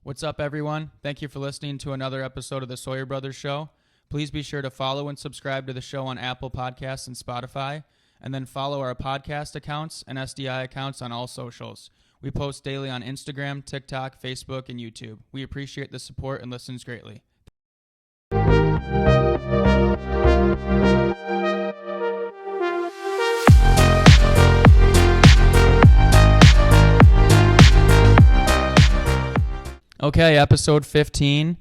What's up, everyone? Thank you for listening to another episode of the Sawyer Brothers Show. Please be sure to follow and subscribe to the show on Apple Podcasts and Spotify, and then follow our podcast accounts and SDI accounts on all socials. We post daily on Instagram, TikTok, Facebook, and YouTube. We appreciate the support and listens greatly. Okay, episode 15.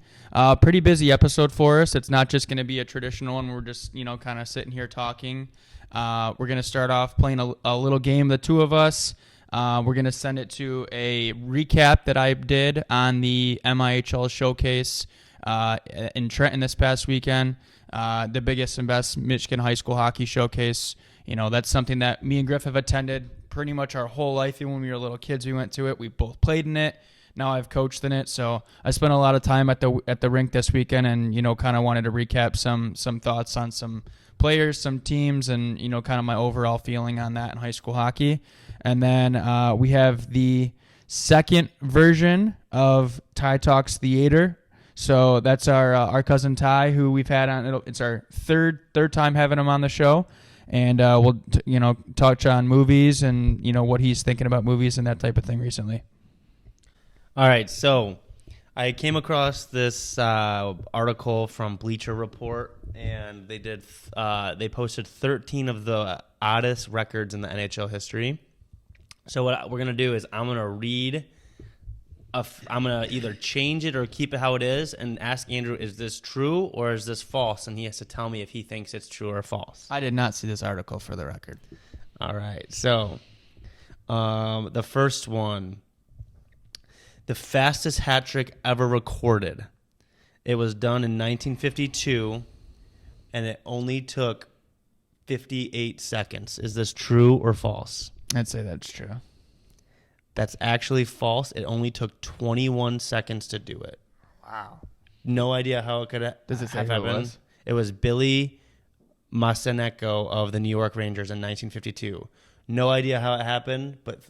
Pretty busy episode for us. It's not just going to be a traditional one. We're just, kind of sitting here talking. We're going to start off playing a little game, the two of us. We're going to send it to a recap that I did on the MIHL Showcase in Trenton this past weekend. The biggest and best Michigan high school hockey showcase. That's something that me and Griff have attended pretty much our whole life. Even when we were little kids, we went to it. We both played in it. Now I've coached in it, so I spent a lot of time at the rink this weekend, and kind of wanted to recap some thoughts on some players, some teams, and kind of my overall feeling on that in high school hockey. And then we have the second version of Ty Talks Theater. So that's our cousin Ty, who we've had on. It's our third time having him on the show, and we'll touch on movies and what he's thinking about movies and that type of thing recently. All right, so I came across this article from Bleacher Report, and they posted 13 of the oddest records in the NHL history. So what we're gonna do is I'm gonna read. I'm gonna either change it or keep it how it is, and ask Andrew, is this true or is this false? And he has to tell me if he thinks it's true or false. I did not see this article, for the record. All right, so the first one. The fastest hat trick ever recorded. It was done in 1952, and it only took 58 seconds. Is this true or false? I'd say that's true. That's actually false. It only took 21 seconds to do it. Wow. No idea how it could have happened. Does it say who it was? It was Billy Maseneko of the New York Rangers in 1952. No idea how it happened, but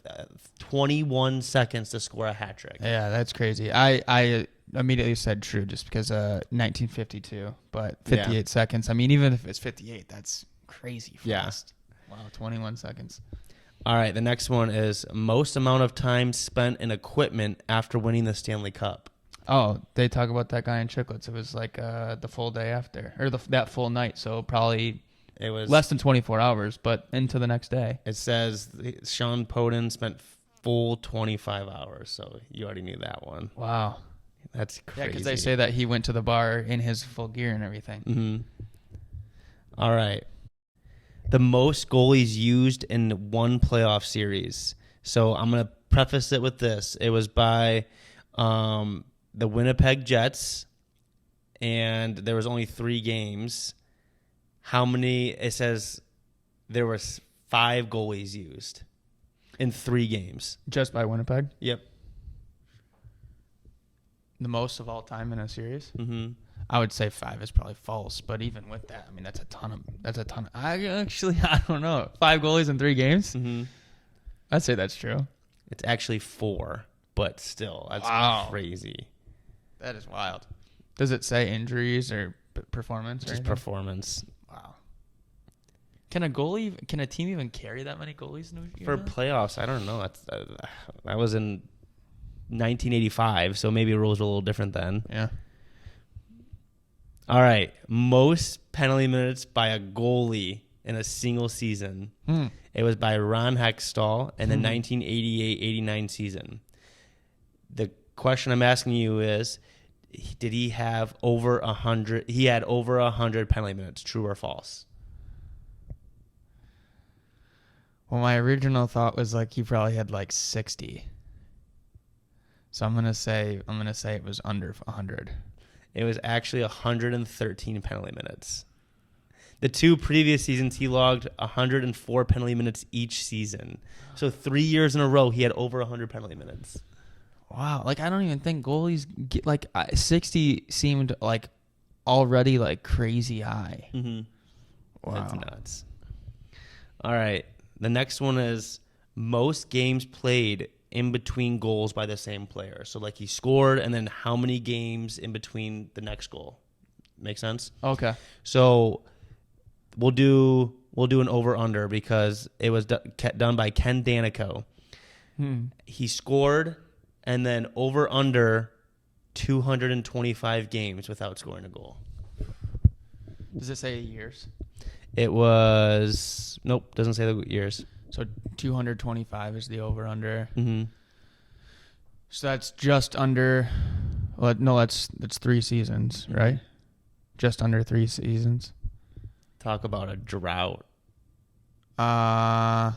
21 seconds to score a hat trick. Yeah, that's crazy. I immediately said true just because 1952, but 58 seconds. I mean, even if it's 58, that's crazy fast. Yeah. Wow, 21 seconds. All right, the next one is most amount of time spent in equipment after winning the Stanley Cup. Oh, they talk about that guy in Chiclets. It was like the full day after, or that full night, so probably... It was less than 24 hours, but into the next day. It says Sean Poden spent full 25 hours, so you already knew that one. Wow. That's crazy. Yeah, because they say that he went to the bar in his full gear and everything. Mm-hmm. All right. The most goalies used in one playoff series. So I'm going to preface it with this. It was by the Winnipeg Jets, and there was only 3 games. How many? It says there was 5 goalies used in 3 games. Just by Winnipeg? Yep. The most of all time in a series? Mm-hmm. I would say 5 is probably false, but even with that, I mean, that's a ton. I don't know. 5 goalies in 3 games? Mm-hmm. I'd say that's true. It's actually 4, but still, that's crazy. That is wild. Does it say injuries or performance? Just performance. Wow. Can a team even carry that many goalies in a year? For playoffs? I don't know. That was in 1985, so maybe rules were a little different then. Yeah. All right. Most penalty minutes by a goalie in a single season. It was by Ron Hextall in the 1988-89 season. The question I'm asking you is, did he have over 100? He had over 100 penalty minutes. True or false? Well, my original thought was like he probably had like 60. So I'm gonna say it was under 100. It was actually 113 penalty minutes. The 2 previous seasons, he logged 104 penalty minutes each season. So 3 years in a row, he had over 100 penalty minutes. Wow, like I don't even think goalies get 60 seemed like already like crazy high. Mm-hmm. Wow, that's nuts. All right, the next one is most games played in between goals by the same player. So like he scored and then how many games in between the next goal. Make sense? Okay. So we'll do an over under because it was done by Ken Danico. He scored and then over under 225 games without scoring a goal. Does it say years? It was nope, doesn't say the years. So 225 is the over under. Mm-hmm. So that's just under. Well, no, that's 3 seasons, right? Just under 3 seasons. Talk about a drought. I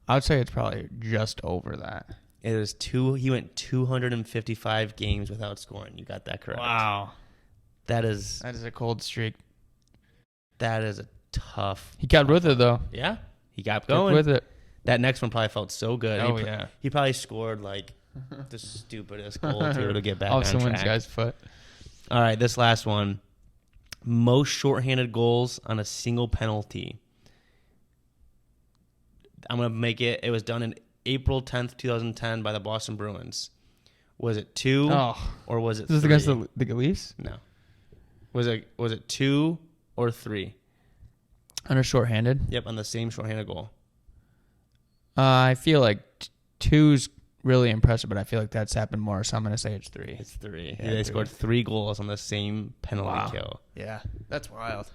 would say it's probably just over that. It was he went 255 games without scoring. You got that correct. Wow. That is a cold streak. That is a tough. He got with it though. Yeah. He kept going. With it. That next one probably felt so good. Oh, yeah. He probably scored like the stupidest goal too to get back off on someone's track. guy's foot. All right, this last one. Most shorthanded goals on a single penalty. I'm going to make it. It was done in April 10th, 2010 by the Boston Bruins. Was it 2 or was it 3? This is against the Leafs? No. Was it 2 or 3? On a shorthanded? Yep, on the same shorthanded goal. I feel like 2's really impressive, but I feel like that's happened more, so I'm going to say it's 3. It's 3. Yeah, they scored 3 goals on the same penalty kill. Yeah, that's wild.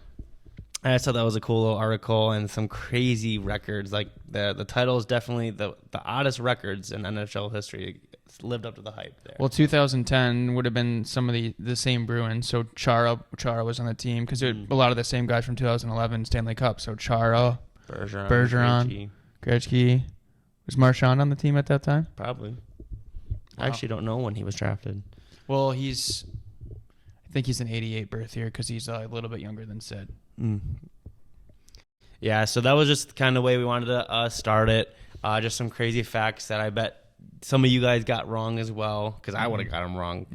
I just thought that was a cool little article and some crazy records. Like the title is definitely the oddest records in NHL history. It's lived up to the hype there. Well, 2010 would have been some of the same Bruins. So Chara was on the team because a lot of the same guys from 2011 Stanley Cup. So Chara, Bergeron, Gretzky. Was Marchand on the team at that time? Probably. Wow. I actually don't know when he was drafted. Well, I think he's an 88 birth year because he's a little bit younger than Sid. Yeah, so that was just kind of the way we wanted to start it. Just some crazy facts that I bet some of you guys got wrong as well because I would have got them wrong.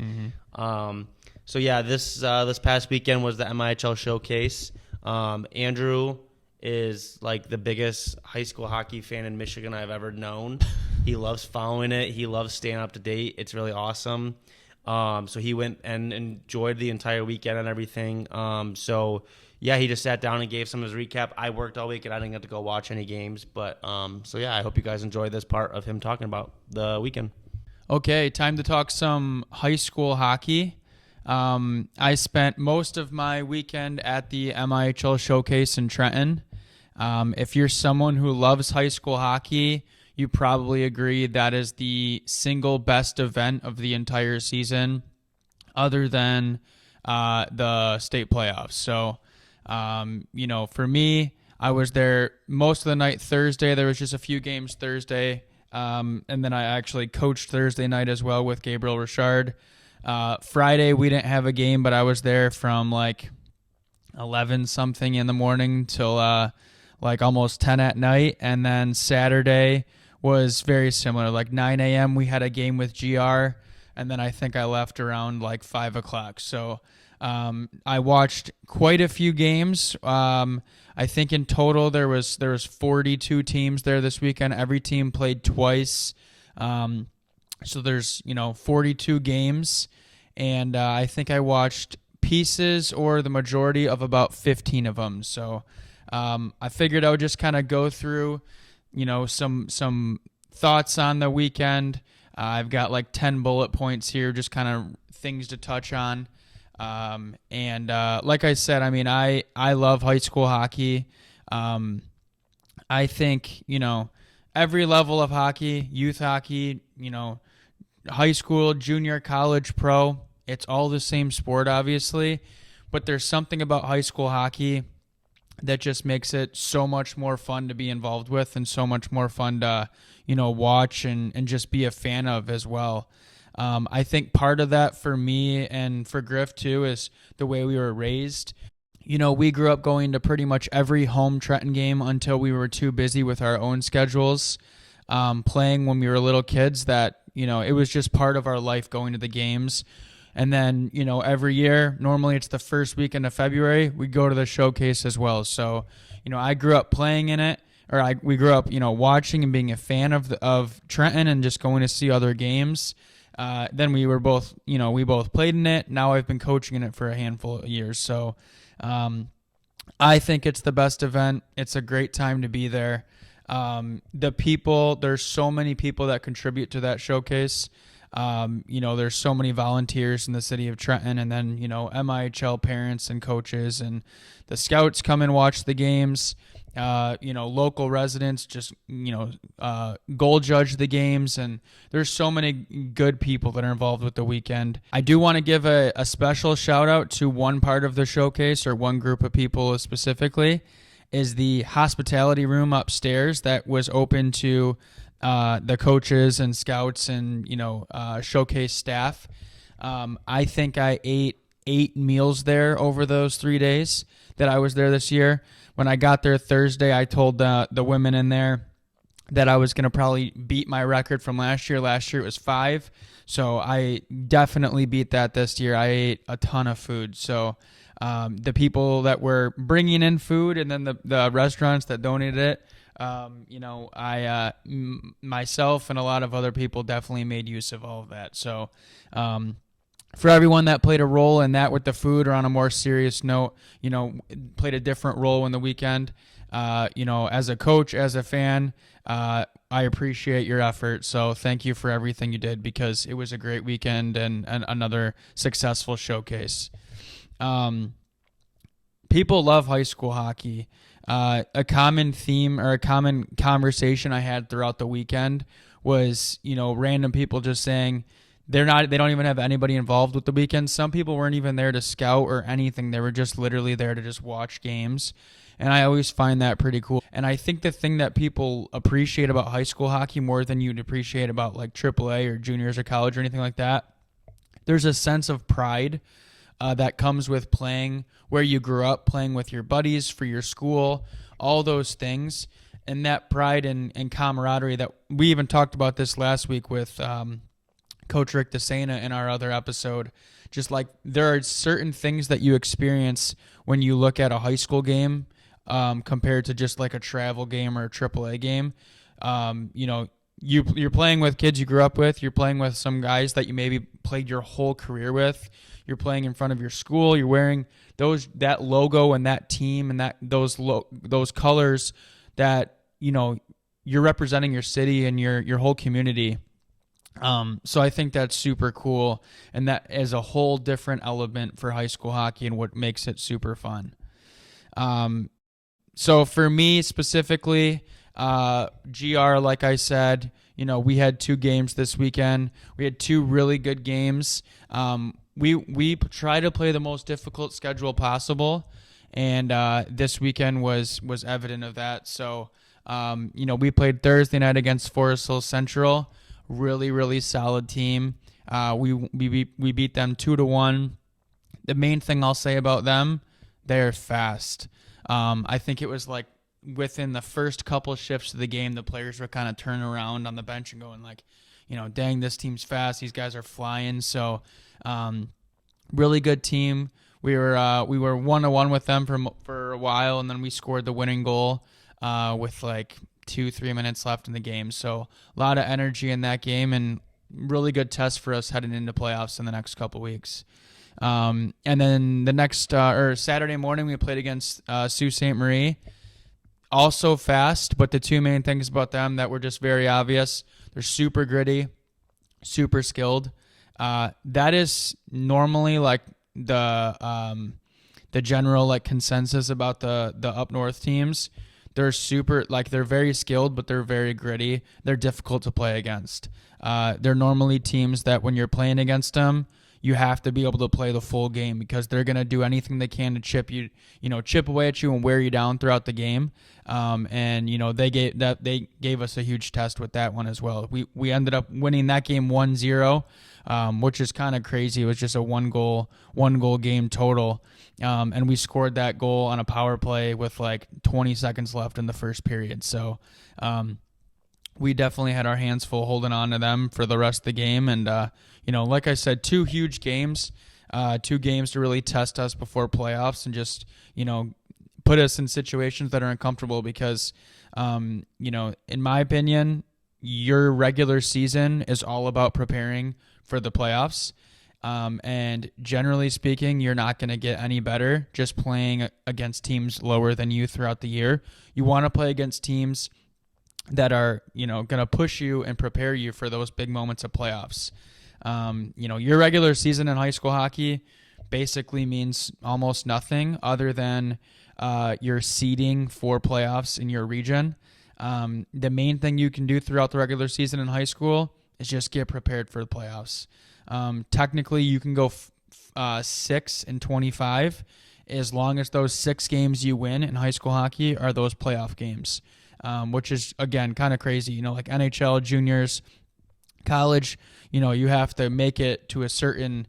So yeah, this past weekend was the MIHL Showcase. Andrew is like the biggest high school hockey fan in Michigan I've ever known. He loves following it. He loves staying up to date. It's really awesome. So he went and enjoyed the entire weekend and everything. So yeah, he just sat down and gave some of his recap. I worked all week and I didn't get to go watch any games. But so yeah, I hope you guys enjoyed this part of him talking about the weekend. Okay, time to talk some high school hockey. I spent most of my weekend at the MIHL Showcase in Trenton. If you're someone who loves high school hockey, you probably agree that is the single best event of the entire season other than the state playoffs. So, for me, I was there most of the night Thursday. There was just a few games Thursday. And then I actually coached Thursday night as well with Gabriel Richard. Friday, we didn't have a game, but I was there from like 11 something in the morning till like almost 10 at night. And then Saturday was very similar. Like 9 a.m. we had a game with GR, and then I think I left around like 5 o'clock. So I watched quite a few games. I think in total there was 42 teams there this weekend. Every team played twice. So there's 42 games, and I think I watched pieces or the majority of about 15 of them. So I figured I would just kind of go through some thoughts on the weekend. I've got like 10 bullet points here, just kind of things to touch on. And like I said, I mean, I love high school hockey. I think, every level of hockey, youth hockey, high school, junior, college, pro, it's all the same sport, obviously. But there's something about high school hockey that just makes it so much more fun to be involved with and so much more fun to, watch and just be a fan of as well. I think part of that for me and for Griff too is the way we were raised. We grew up going to pretty much every home Trenton game until we were too busy with our own schedules, playing when we were little kids that, it was just part of our life going to the games. And then, every year, normally it's the first weekend of February, we go to the showcase as well. So, I grew up playing in it, we grew up, watching and being a fan of Trenton and just going to see other games. Then we were both, we both played in it. Now I've been coaching in it for a handful of years. So I think it's the best event. It's a great time to be there. The people, there's so many people that contribute to that showcase. There's so many volunteers in the city of Trenton, and then, MIHL parents and coaches, and the scouts come and watch the games. Local residents just, goal judge the games, and there's so many good people that are involved with the weekend. I do want to give a special shout out to one part of the showcase, or one group of people specifically, is the hospitality room upstairs that was open to the coaches and scouts and, showcase staff. I think I ate 8 meals there over those 3 days that I was there this year. When I got there Thursday, I told the women in there that I was going to probably beat my record from last year. Last year it was 5, so I definitely beat that this year. I ate a ton of food. So the people that were bringing in food, and then the restaurants that donated it, myself and a lot of other people definitely made use of all of that. So for everyone that played a role in that with the food, or on a more serious note, played a different role in the weekend, as a coach, as a fan, I appreciate your effort. So thank you for everything you did, because it was a great weekend and another successful showcase. People love high school hockey. A common theme, or a common conversation I had throughout the weekend was, random people just saying they don't even have anybody involved with the weekend. Some people weren't even there to scout or anything. They were just literally there to just watch games. And I always find that pretty cool. And I think the thing that people appreciate about high school hockey more than you'd appreciate about like AAA or juniors or college or anything like that, there's a sense of pride that comes with playing where you grew up, playing with your buddies for your school, all those things. And that pride and camaraderie that we even talked about this last week with Coach Rick DeSena in our other episode. Just like there are certain things that you experience when you look at a high school game compared to just like a travel game or a AAA game. You're playing with kids you grew up with. You're playing with some guys that you maybe played your whole career with. You're playing in front of your school. You're wearing that logo and that team and those colors that you're representing your city and your whole community. So I think that's super cool, and that is a whole different element for high school hockey and what makes it super fun. So for me specifically, GR, like I said, we had 2 games this weekend. We had 2 really good games. We try to play the most difficult schedule possible, and this weekend was evident of that. So, we played Thursday night against Forest Hill Central. Really, really solid team. We beat them 2-1. The main thing I'll say about them, they're fast. I think it was like within the first couple shifts of the game, the players were kind of turning around on the bench and going like, dang, this team's fast. These guys are flying. So, really good team. We were 1-1 with them for a while, and then we scored the winning goal with like 2-3 minutes left in the game. So a lot of energy in that game, and really good test for us heading into playoffs in the next couple weeks. And then the next Saturday morning, we played against Sault Ste. Marie. Also fast, but the 2 main things about them that were just very obvious: they're super gritty, super skilled. That is normally like the general like consensus about the up north teams. They're they're very skilled, but they're very gritty. They're difficult to play against. They're normally teams that when you're playing against them, you have to be able to play the full game, because they're going to do anything they can to chip away at you and wear you down throughout the game. They gave us a huge test with that one as well. We ended up winning that game 1-0, which is kind of crazy. It was just a one goal game total. And we scored that goal on a power play with like 20 seconds left in the first period. So, we definitely had our hands full holding on to them for the rest of the game. And, like I said, 2 huge games, 2 games to really test us before playoffs and just, put us in situations that are uncomfortable because, in my opinion, your regular season is all about preparing for the playoffs. And generally speaking, you're not going to get any better just playing against teams lower than you throughout the year. You want to play against teams that are, going to push you and prepare you for those big moments of playoffs. Your regular season in high school hockey basically means almost nothing other than your seeding for playoffs in your region. The main thing you can do throughout the regular season in high school is just get prepared for the playoffs. Technically, you can go 6-25 as long as those 6 games you win in high school hockey are those playoff games, which is, again, kind of crazy. Like NHL, juniors, college, you have to make it to a certain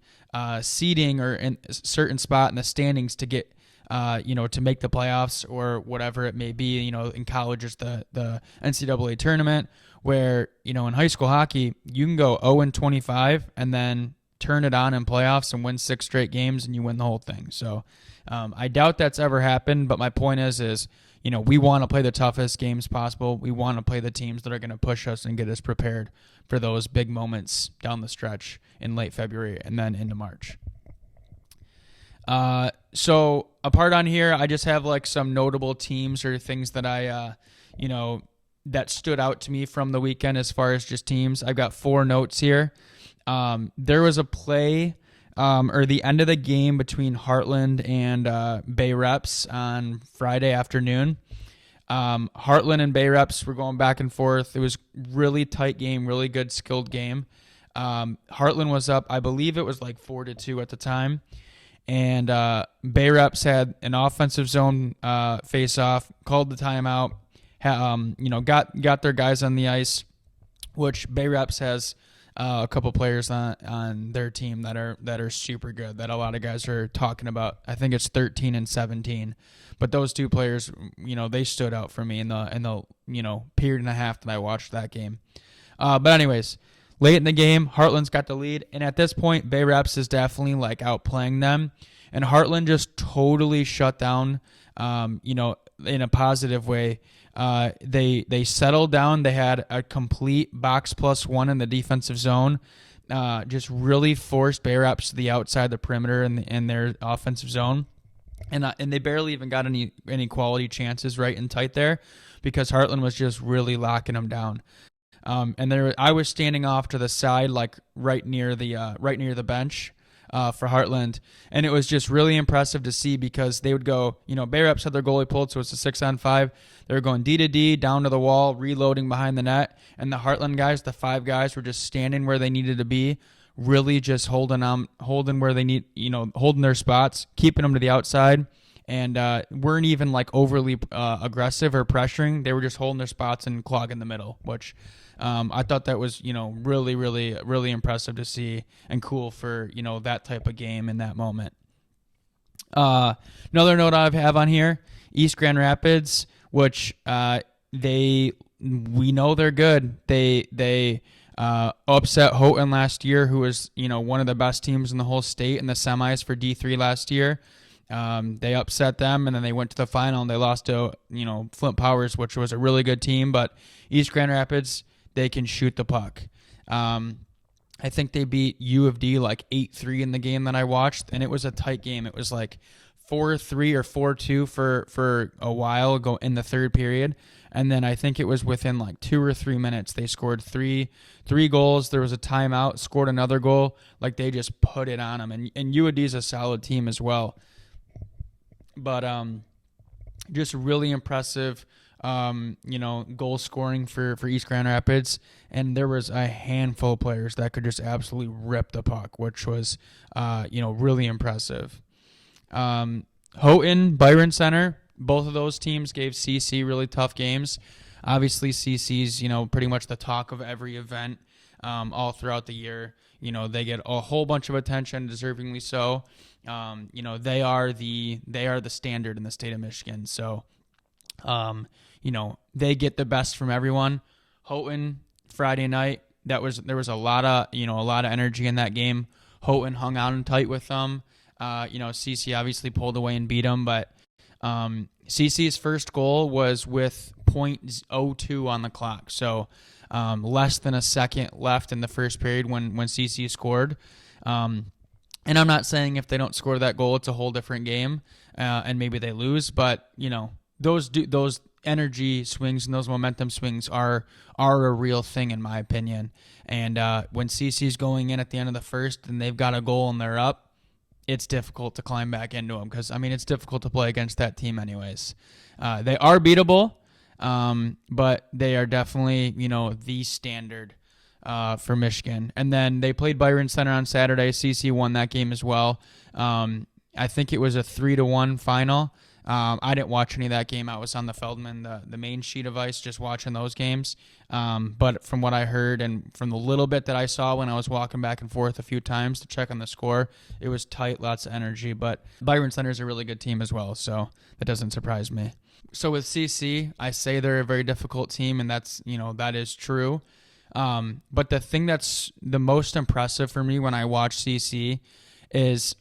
seeding or in a certain spot in the standings to get, to make the playoffs or whatever it may be. In college, it's the NCAA tournament where, in high school hockey, you can go 0-25 and then turn it on in playoffs and win 6 straight games and you win the whole thing. So I doubt that's ever happened, but my point is, we want to play the toughest games possible. We want to play the teams that are going to push us and get us prepared for those big moments down the stretch in late February and then into March. So a part on here, I just have like some notable teams or things that I, that stood out to me from the weekend as far as just teams. I've got 4 notes here. There was a play or the end of the game between Heartland and Bay Reps on Friday afternoon. Heartland and Bay Reps were going back and forth. It was really tight game, really good skilled game. Heartland was up, I believe it was like 4-2 at the time. And Bay Reps had an offensive zone face-off, called the timeout, got their guys on the ice, which Bay Reps has a couple players on their team that are super good, that a lot of guys are talking about. I think it's 13 and 17. But those 2 players, they stood out for me in the period and a half that I watched that game. But anyways, late in the game, Heartland's got the lead, and at this point, Bay Reps is definitely like outplaying them, and Heartland just totally shut down, in a positive way. They settled down. They had a complete box +1 in the defensive zone. Just really forced Bay Reps to the outside the perimeter in their offensive zone, and they barely even got any quality chances right and tight there because Heartland was just really locking them down. And I was standing off to the side, like right near the bench for Heartland, and it was just really impressive to see because they would go, Bay Reps had their goalie pulled, so it's a 6-on-5. They were going D to D, down to the wall, reloading behind the net, and the Heartland guys, the 5 guys, were just standing where they needed to be, really just holding where they need, holding their spots, keeping them to the outside. And weren't even like overly aggressive or pressuring. They were just holding their spots and clogging the middle, which I thought that was, really, really, really impressive to see and cool for, that type of game in that moment. Another note I have on here, East Grand Rapids, which we know they're good. They upset Houghton last year, who was, one of the best teams in the whole state in the semis for D3 last year. They upset them, and then they went to the final, and they lost to, Flint Powers, which was a really good team. But East Grand Rapids, they can shoot the puck. I think they beat U of D like 8-3 in the game that I watched, and it was a tight game. It was like 4-3 or 4-2 for a while ago in the third period. And then I think it was within like 2 or 3 minutes, they scored three goals. There was a timeout, scored another goal. Like they just put it on them. And U of D is a solid team as well. But just really impressive, goal scoring for East Grand Rapids. And there was a handful of players that could just absolutely rip the puck, which was, really impressive. Houghton, Byron Center, both of those teams gave CC really tough games. Obviously, CC's, pretty much the talk of every event all throughout the year. They get a whole bunch of attention, deservingly so. They are the standard in the state of Michigan. So, they get the best from everyone. Houghton, Friday night, there was a lot of energy in that game. Houghton hung out and tight with them. CC obviously pulled away and beat them, but CC's first goal was with .02 on the clock, so less than a second left in the first period when CC scored. And I'm not saying if they don't score that goal, it's a whole different game, and maybe they lose. But those energy swings and those momentum swings are a real thing in my opinion. And when CC's going in at the end of the first and they've got a goal and they're up, it's difficult to climb back into them because it's difficult to play against that team anyways. They are beatable, but they are definitely the standard for Michigan. And then they played Byron Center on Saturday. CC won that game as well. I think it was a 3-1 final. I didn't watch any of that game. I was on the Feldman, the main sheet of ice, just watching those games. But from what I heard and from the little bit that I saw when I was walking back and forth a few times to check on the score, it was tight, lots of energy. But Byron Center is a really good team as well, so that doesn't surprise me. So with CC, I say they're a very difficult team, and that is true. But the thing that's the most impressive for me when I watch CC is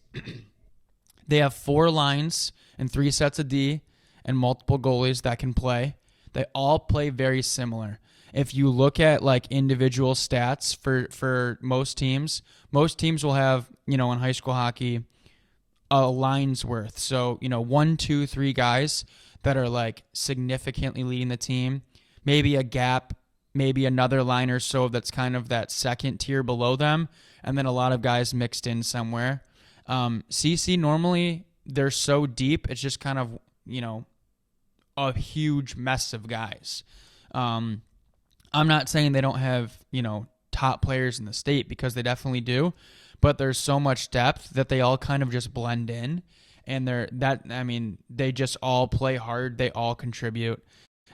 they have 4 lines and 3 sets of D and multiple goalies that can play. They all play very similar. If you look at individual stats for most teams will have, in high school hockey, a line's worth. So, 1, 2, 3 guys that are significantly leading the team, maybe a gap, maybe another line or so that's kind of that second tier below them, and then a lot of guys mixed in somewhere. CC normally, they're so deep, it's just kind of, a huge mess of guys. I'm not saying they don't have, top players in the state, because they definitely do, but there's so much depth that they all kind of just blend in, and they just all play hard, they all contribute.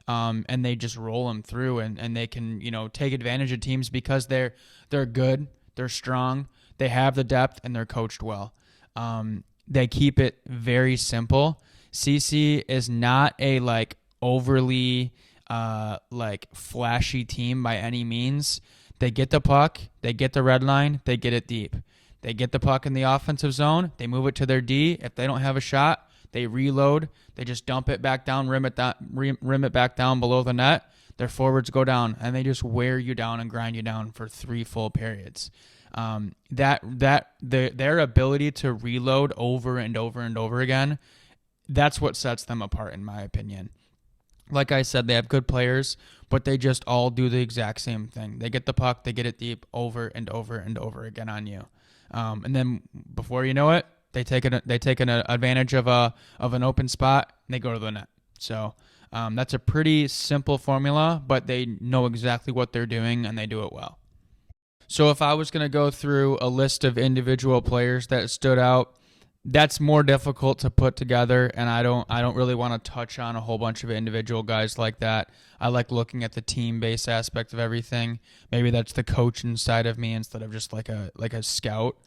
And they just roll them through, and they can, take advantage of teams because they're good, they're strong, they have the depth, and they're coached well. They keep it very simple. CC is not a overly flashy team by any means. They get the puck, they get the red line, they get it deep. They get the puck in the offensive zone, they move it to their D. If they don't have a shot, they reload. They just dump it back down, rim it back down below the net. Their forwards go down, and they just wear you down and grind you down for 3 full periods. Their ability to reload over and over and over again, that's what sets them apart, in my opinion. Like I said, they have good players, but they just all do the exact same thing. They get the puck, they get it deep over and over and over again on you. And then before you know it, they take an advantage of an open spot, and they go to the net. So that's a pretty simple formula, but they know exactly what they're doing, and they do it well. So if I was going to go through a list of individual players that stood out, that's more difficult to put together, and I don't really want to touch on a whole bunch of individual guys like that. I like looking at the team-based aspect of everything. Maybe that's the coach inside of me instead of just like a scout.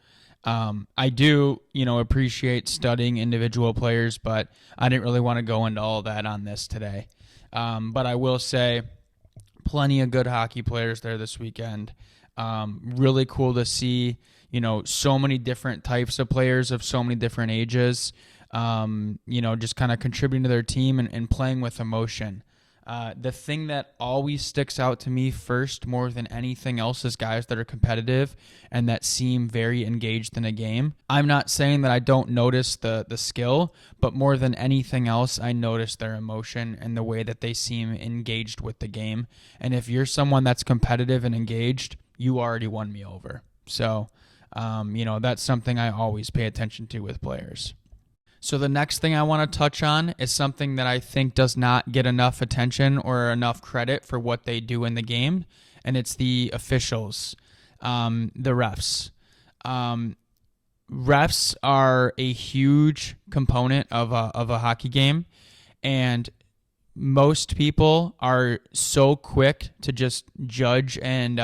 I do, appreciate studying individual players, but I didn't really want to go into all that on this today. But I will say plenty of good hockey players there this weekend. Really cool to see, so many different types of players of so many different ages, just kind of contributing to their team and playing with emotion. The thing that always sticks out to me first more than anything else is guys that are competitive and that seem very engaged in a game. I'm not saying that I don't notice the skill, but more than anything else, I notice their emotion and the way that they seem engaged with the game. And if you're someone that's competitive and engaged, you already won me over. So, that's something I always pay attention to with players. So the next thing I want to touch on is something that I think does not get enough attention or enough credit for what they do in the game, and it's the officials, the refs. Refs are a huge component of a hockey game, and most people are so quick to just judge and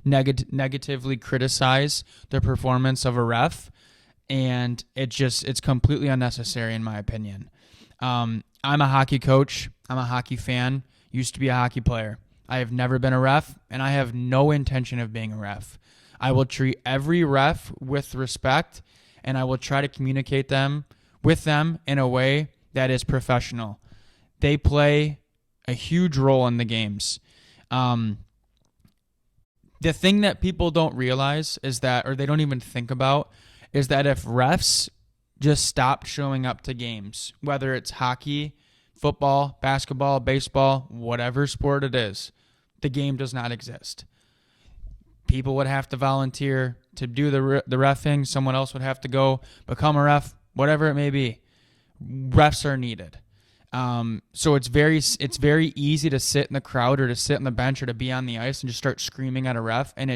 negatively criticize the performance of a ref. And it's completely unnecessary in my opinion. I'm a hockey coach. I'm a hockey fan. Used to be a hockey player. I have never been a ref, and I have no intention of being a ref. I will treat every ref with respect, and I will try to communicate with them in a way that is professional. They play a huge role in the games. The thing that people don't realize is that, or they don't even think about, is that if refs just stopped showing up to games, whether it's hockey, football, basketball, baseball, whatever sport it is, the game does not exist. People would have to volunteer to do the reffing. Someone else would have to go become a ref, whatever it may be. Refs are needed. So it's very easy to sit in the crowd or to sit on the bench or to be on the ice and just start screaming at a ref. And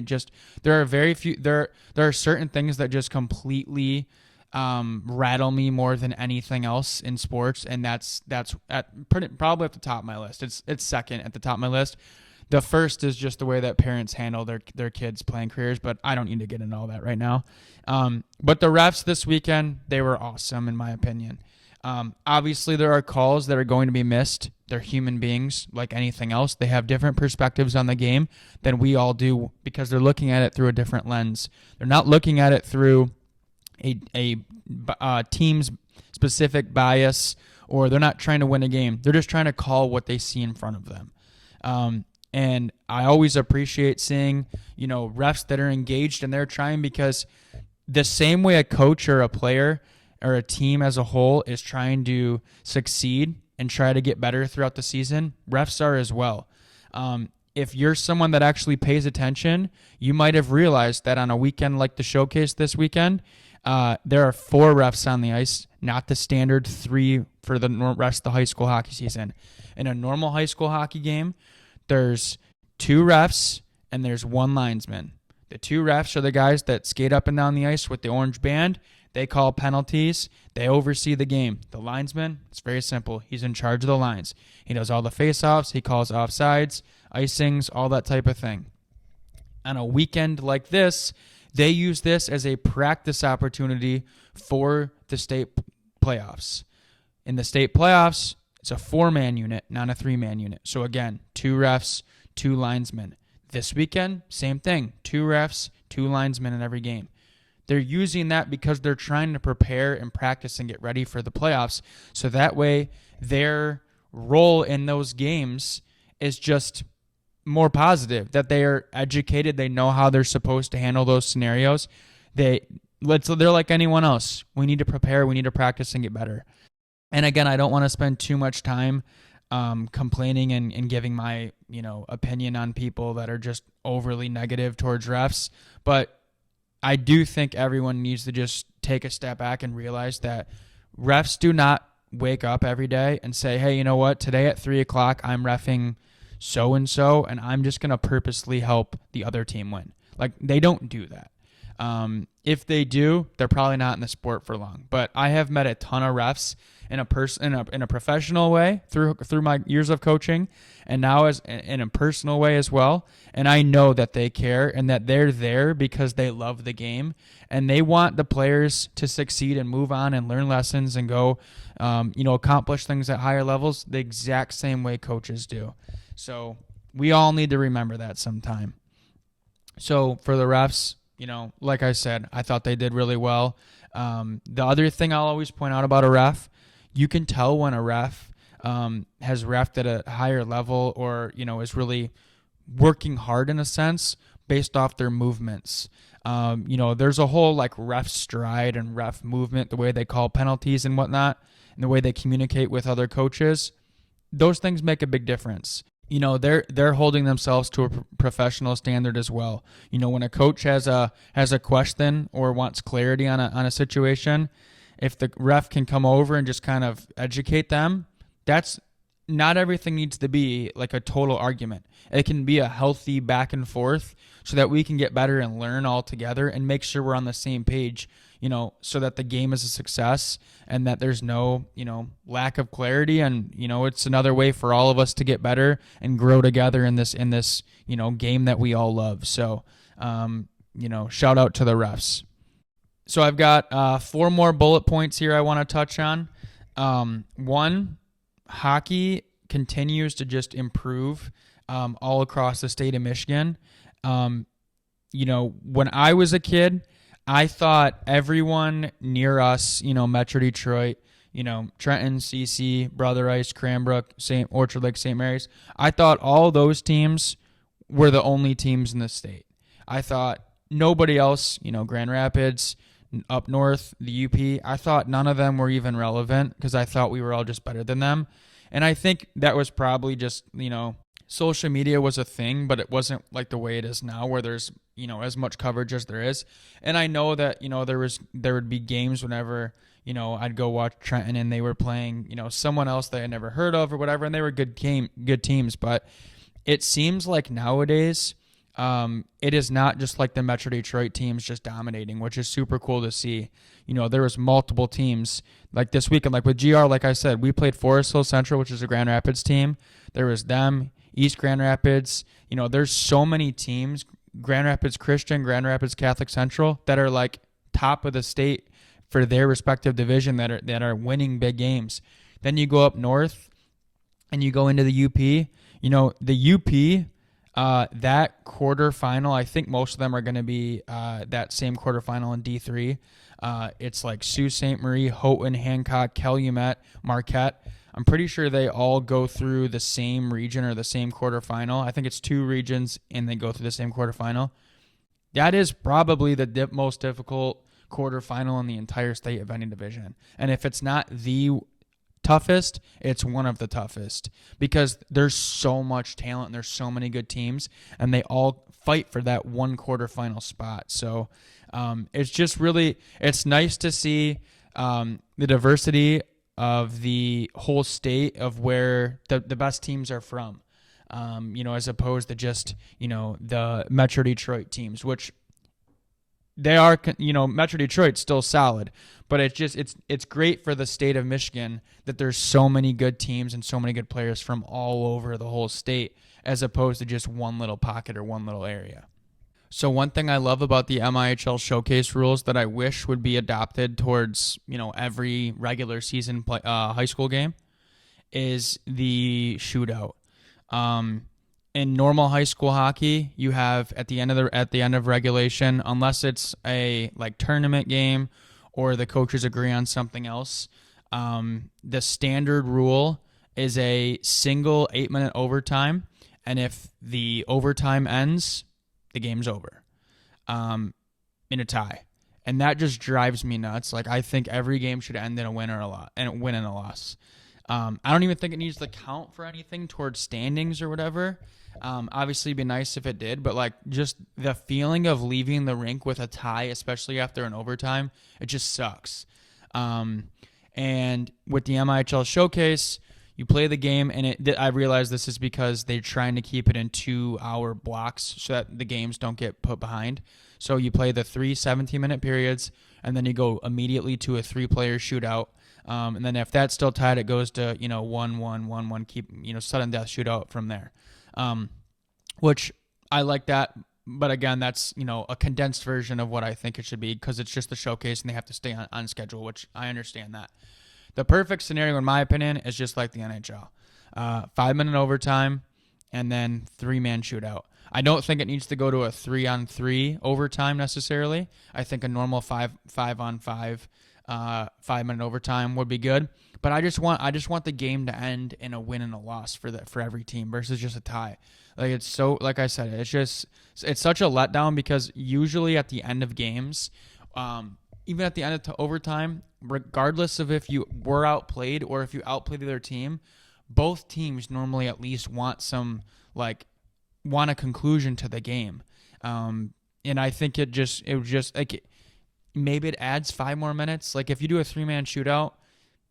there are certain things that just completely rattle me more than anything else in sports, and that's probably at the top of my list. It's second at the top of my list. The first is just the way that parents handle their kids' playing careers, but I don't need to get into all that right now. But the refs this weekend, they were awesome in my opinion. Obviously, there are calls that are going to be missed. They're human beings like anything else. They have different perspectives on the game than we all do because they're looking at it through a different lens. They're not looking at it through a team's specific bias, or they're not trying to win a game. They're just trying to call what they see in front of them. And I always appreciate seeing, refs that are engaged and they're trying, because the same way a coach or a player or a team as a whole is trying to succeed and try to get better throughout the season, refs are as well. If you're someone that actually pays attention, you might have realized that on a weekend like the Showcase this weekend, there are 4 refs on the ice, not the standard 3 for the rest of the high school hockey season. In a normal high school hockey game, there's 2 refs and there's 1 linesman. The 2 refs are the guys that skate up and down the ice with the orange band. They call penalties. They oversee the game. The linesman, it's very simple. He's in charge of the lines. He does all the face-offs. He calls offsides, icings, all that type of thing. On a weekend like this, they use this as a practice opportunity for the state playoffs. In the state playoffs, it's a 4-man unit, not a 3-man unit. So again, 2 refs, 2 linesmen. This weekend, same thing. 2 refs, 2 linesmen in every game. They're using that because they're trying to prepare and practice and get ready for the playoffs. So that way, their role in those games is just more positive, that they are educated. They know how they're supposed to handle those scenarios. They're like anyone else. We need to prepare. We need to practice and get better. And again, I don't want to spend too much time complaining and giving my opinion on people that are just overly negative towards refs. But I do think everyone needs to just take a step back and realize that refs do not wake up every day and say, hey, you know what? Today at 3 o'clock, I'm reffing so-and-so, and I'm just going to purposely help the other team win. Like, they don't do that. If they do, they're probably not in the sport for long. But I have met a ton of refs in a professional way through my years of coaching, and now in a personal way as well. And I know that they care and that they're there because they love the game and they want the players to succeed and move on and learn lessons and go, accomplish things at higher levels the exact same way coaches do. So we all need to remember that sometime. So for the refs, like I said, I thought they did really well. The other thing I'll always point out about a ref, you can tell when a ref has reffed at a higher level or, is really working hard in a sense based off their movements. There's a whole like ref stride and ref movement, the way they call penalties and whatnot, and the way they communicate with other coaches. Those things make a big difference. They're holding themselves to a professional standard as well. When a coach has a question or wants clarity on a situation, if the ref can come over and just kind of educate them, that's not everything needs to be like a total argument. It can be a healthy back and forth so that we can get better and learn all together and make sure we're on the same page, so that the game is a success and that there's no, lack of clarity. And, it's another way for all of us to get better and grow together in this, game that we all love. So, shout out to the refs. So I've got 4 more bullet points here I want to touch on. 1, hockey continues to just improve all across the state of Michigan. When I was a kid, I thought everyone near us, Metro Detroit, Trenton, CC, Brother Ice, Cranbrook, St. Orchard Lake, St. Mary's. I thought all those teams were the only teams in the state. I thought nobody else, Grand Rapids, up north, the UP, I thought none of them were even relevant because I thought we were all just better than them. And I think that was probably just, social media was a thing, but it wasn't like the way it is now where there's, as much coverage as there is. And I know that, there would be games whenever, I'd go watch Trenton and they were playing, someone else that I never heard of or whatever, and they were good teams. But it seems like nowadays, it is not just like the Metro Detroit teams just dominating, which is super cool to see. There was multiple teams like this weekend, like with GR, like I said, we played Forest Hill Central, which is a Grand Rapids team. There was them, East Grand Rapids. There's so many teams, Grand Rapids Christian, Grand Rapids Catholic Central, that are like top of the state for their respective division that are winning big games. Then you go up north and you go into the UP. The UP, that quarterfinal, I think most of them are going to be that same quarterfinal in D3. It's like Sault Ste. Marie, Houghton, Hancock, Calumet, Marquette. I'm pretty sure they all go through the same region or the same quarterfinal. I think it's 2 regions and they go through the same quarterfinal. That is probably the most difficult quarterfinal in the entire state of any division. And if it's not the toughest, it's one of the toughest because there's so much talent and there's so many good teams and they all fight for that one quarterfinal spot. So it's just really, it's nice to see the diversity of the whole state of where the best teams are from, as opposed to just, the Metro Detroit teams, which they are, Metro Detroit's still solid, but it's great for the state of Michigan that there's so many good teams and so many good players from all over the whole state as opposed to just one little pocket or one little area. So one thing I love about the MIHL Showcase rules that I wish would be adopted towards, every regular season high school game is the shootout. In normal high school hockey, you have at the end of regulation, unless it's a like tournament game or the coaches agree on something else, the standard rule is a single 8-minute overtime, and if the overtime ends, the game's over, in a tie, and that just drives me nuts. Like I think every game should end in a win and a loss. I don't even think it needs to count for anything towards standings or whatever. Obviously, it'd be nice if it did, but like just the feeling of leaving the rink with a tie, especially after an overtime, it just sucks. And with the MIHL Showcase, you play the game, and I realize this is because they're trying to keep it in 2-hour blocks so that the games don't get put behind. So you play the 3 17-minute periods, and then you go immediately to a 3-player shootout. And then if that's still tied, it goes to 1-1, 1-1, keep sudden death shootout from there. Which I like that, but again, that's a condensed version of what I think it should be because it's just the showcase and they have to stay on schedule, which I understand that. The perfect scenario, in my opinion, is just like the NHL. 5-minute overtime and then 3-man shootout. I don't think it needs to go to a 3-on-3 overtime necessarily. I think a normal 5-on-5 5-minute overtime would be good. But I just want the game to end in a win and a loss for every team versus just a tie. Like it's so, like I said, it's such a letdown because usually at the end of games, even at the end of overtime, regardless of if you were outplayed or if you outplayed the other team, both teams normally at least want a conclusion to the game. And I think it would just like maybe it adds 5 more minutes. Like if you do a 3-man shootout,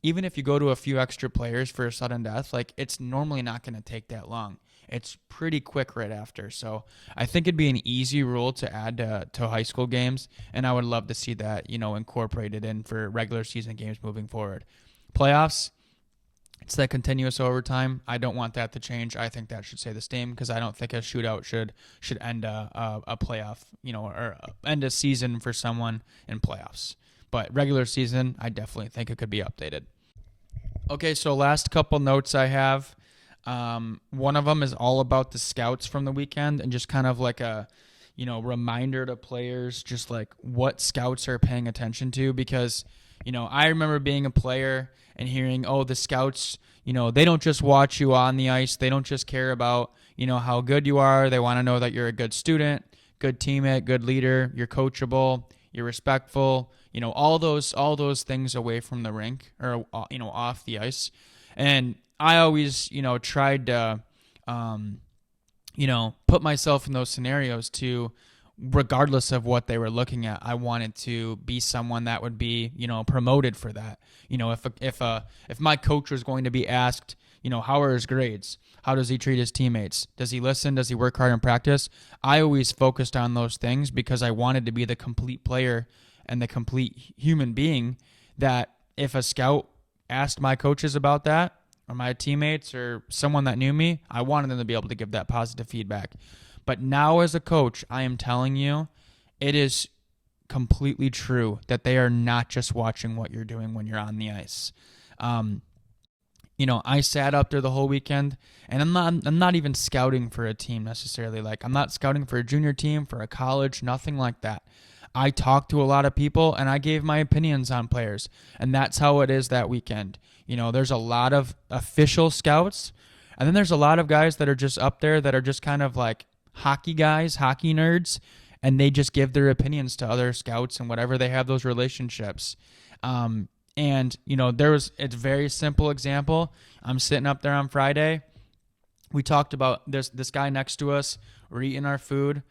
even if you go to a few extra players for a sudden death, like it's normally not going to take that long. It's pretty quick right after. So I think it'd be an easy rule to add to high school games, and I would love to see that, incorporated in for regular season games moving forward. Playoffs, it's that continuous overtime. I don't want that to change. I think that should stay the same because I don't think a shootout should end a playoff, or end a season for someone in playoffs. But regular season, I definitely think it could be updated. Okay, so last couple notes I have. One of them is all about the scouts from the weekend and just kind of like a, reminder to players just like what scouts are paying attention to because, I remember being a player and hearing, oh, the scouts, they don't just watch you on the ice. They don't just care about, how good you are. They want to know that you're a good student, good teammate, good leader, you're coachable, you're respectful, all those things away from the rink or, off the ice. And I always, tried to, put myself in those scenarios to, regardless of what they were looking at, I wanted to be someone that would be, promoted for that. If my coach was going to be asked, how are his grades? How does he treat his teammates? Does he listen? Does he work hard in practice? I always focused on those things because I wanted to be the complete player and the complete human being that if a scout asked my coaches about that or my teammates or someone that knew me, I wanted them to be able to give that positive feedback. But now as a coach, I am telling you, it is completely true that they are not just watching what you're doing when you're on the ice. I sat up there the whole weekend, and I'm not even scouting for a team necessarily. Like, I'm not scouting for a junior team, for a college, nothing like that. I talked to a lot of people, and I gave my opinions on players, and that's how it is that weekend. There's a lot of official scouts, and then there's a lot of guys that are just up there that are just kind of like hockey guys, hockey nerds, and they just give their opinions to other scouts and whatever they have those relationships. It's a very simple example. I'm sitting up there on Friday. We talked about this guy next to us. We're eating our food.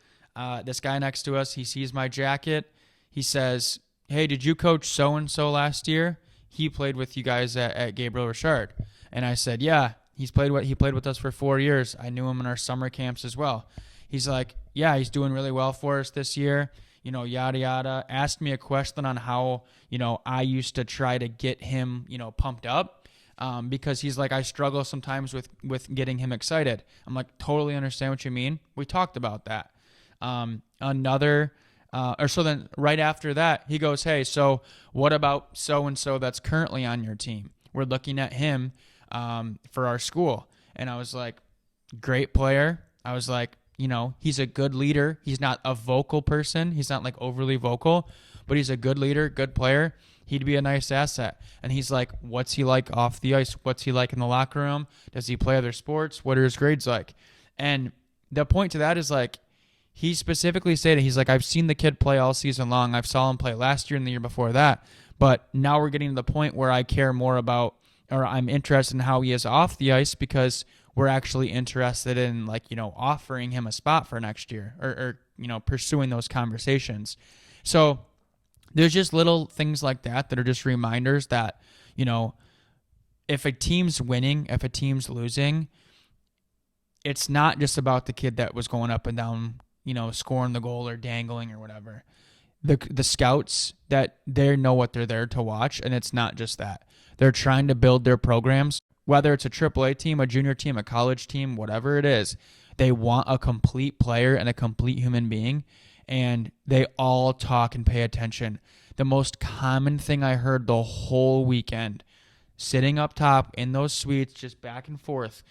This guy next to us, he sees my jacket. He says, hey, did you coach so-and-so last year? He played with you guys at Gabriel Richard. And I said, yeah, he played with us for 4 years. I knew him in our summer camps as well. He's like, yeah, he's doing really well for us this year. Yada, yada. Asked me a question on how, I used to try to get him, pumped up because he's like, I struggle sometimes with getting him excited. I'm like, totally understand what you mean. We talked about that. So then right after that, he goes, hey, so what about so-and-so that's currently on your team? We're looking at him for our school. And I was like, great player. I was like, he's a good leader. He's not a vocal person. He's not like overly vocal, but he's a good leader, good player. He'd be a nice asset. And he's like, what's he like off the ice? What's he like in the locker room? Does he play other sports? What are his grades like? And the point to that is like, he specifically stated, he's like, I've seen the kid play all season long. I've saw him play last year and the year before that. But now we're getting to the point where I care more about, or I'm interested in how he is off the ice because we're actually interested in offering him a spot for next year or pursuing those conversations. So there's just little things like that are just reminders that, if a team's winning, if a team's losing, it's not just about the kid that was going up and down, scoring the goal or dangling or whatever. The scouts, that they know what they're there to watch, and it's not just that. They're trying to build their programs, whether it's a AAA team, a junior team, a college team, whatever it is. They want a complete player and a complete human being, and they all talk and pay attention. The most common thing I heard the whole weekend, sitting up top in those suites, just back and forth,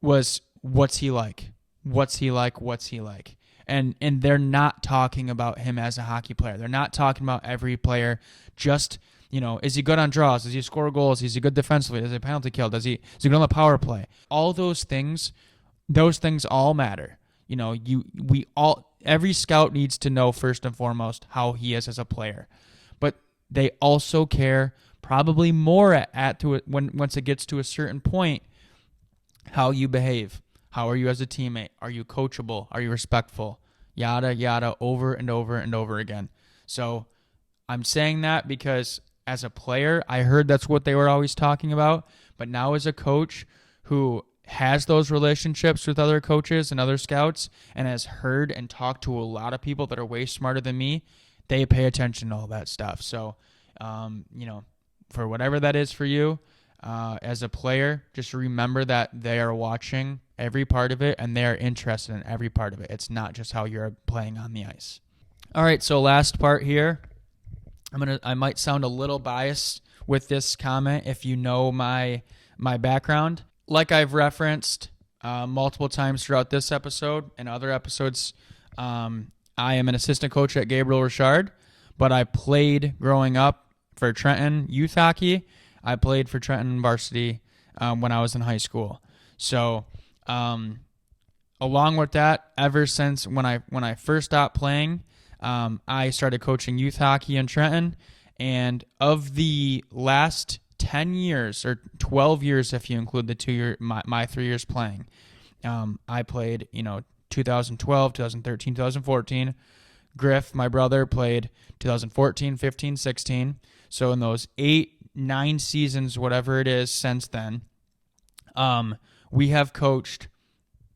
was, what's he like? What's he like? What's he like? And they're not talking about him as a hockey player. They're not talking about every player. Just, is he good on draws? Does he score goals? Is he good defensively? Does he penalty kill? Is he good on the power play? All those things all matter. Every scout needs to know first and foremost how he is as a player. But they also care probably more once it gets to a certain point, how you behave. How are you as a teammate? Are you coachable? Are you respectful? Yada, yada, over and over and over again. So I'm saying that because as a player, I heard that's what they were always talking about. But now as a coach who has those relationships with other coaches and other scouts and has heard and talked to a lot of people that are way smarter than me, they pay attention to all that stuff. So, for whatever that is for you, as a player, just remember that they are watching every part of it and they are interested in every part of it. It's not just how you're playing on the ice. All right, so last part here. I might sound a little biased with this comment if you know my background. Like I've referenced multiple times throughout this episode and other episodes, I am an assistant coach at Gabriel Richard, but I played growing up For Trenton youth hockey, I played for Trenton varsity when I was in high school. So along with that, ever since when I first stopped playing, I started coaching youth hockey in Trenton. And of the last 10 years, or 12 years if you include the 2 year my 3 years playing, I played 2012, 2013, 2014. Griff, my brother, played 2014, 15, 16. So in those 8-9 seasons, whatever it is since then, we have coached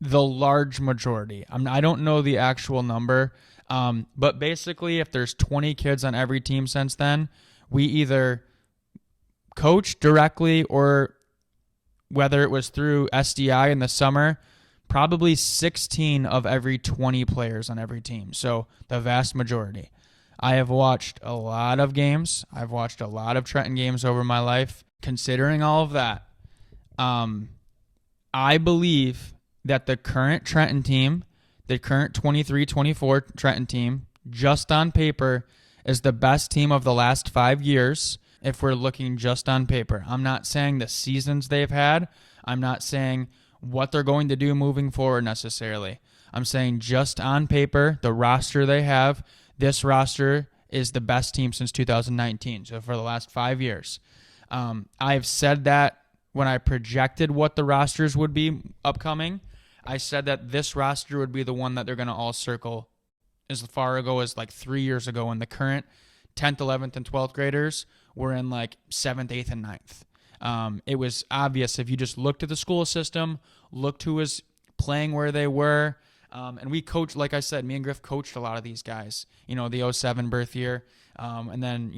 the large majority. I don't know the actual number, but basically if there's 20 kids on every team since then, we either coach directly, or whether it was through SDI in the summer, probably 16 of every 20 players on every team. So the vast majority. I have watched a lot of games. I've watched a lot of Trenton games over my life. Considering all of that, I believe that the current Trenton team, the current 23-24 Trenton team, just on paper, is the best team of the last 5 years if we're looking just on paper. I'm not saying the seasons they've had. I'm not saying what they're going to do moving forward necessarily. I'm saying just on paper, the roster they have, this roster is the best team since 2019, so for the last 5 years. I've said that when I projected what the rosters would be upcoming, I said that this roster would be the one that they're going to all circle as far ago as like 3 years ago, when the current 10th, 11th, and 12th graders were in like 7th, 8th, and 9th. It was obvious if you just looked at the school system, looked who was playing where they were, and we coached, like I said, me and Griff coached a lot of these guys, the 07 birth year, and then,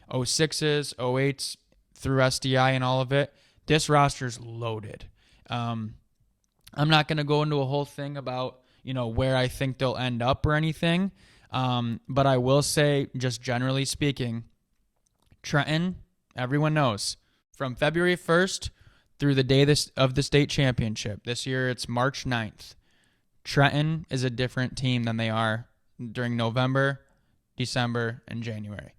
06s, 08s through SDI and all of it. This roster's loaded. I'm not going to go into a whole thing about, where I think they'll end up or anything, but I will say, just generally speaking, Trenton, everyone knows, from February 1st through the day of the state championship. This year it's March 9th. Trenton is a different team than they are during November, December, and January.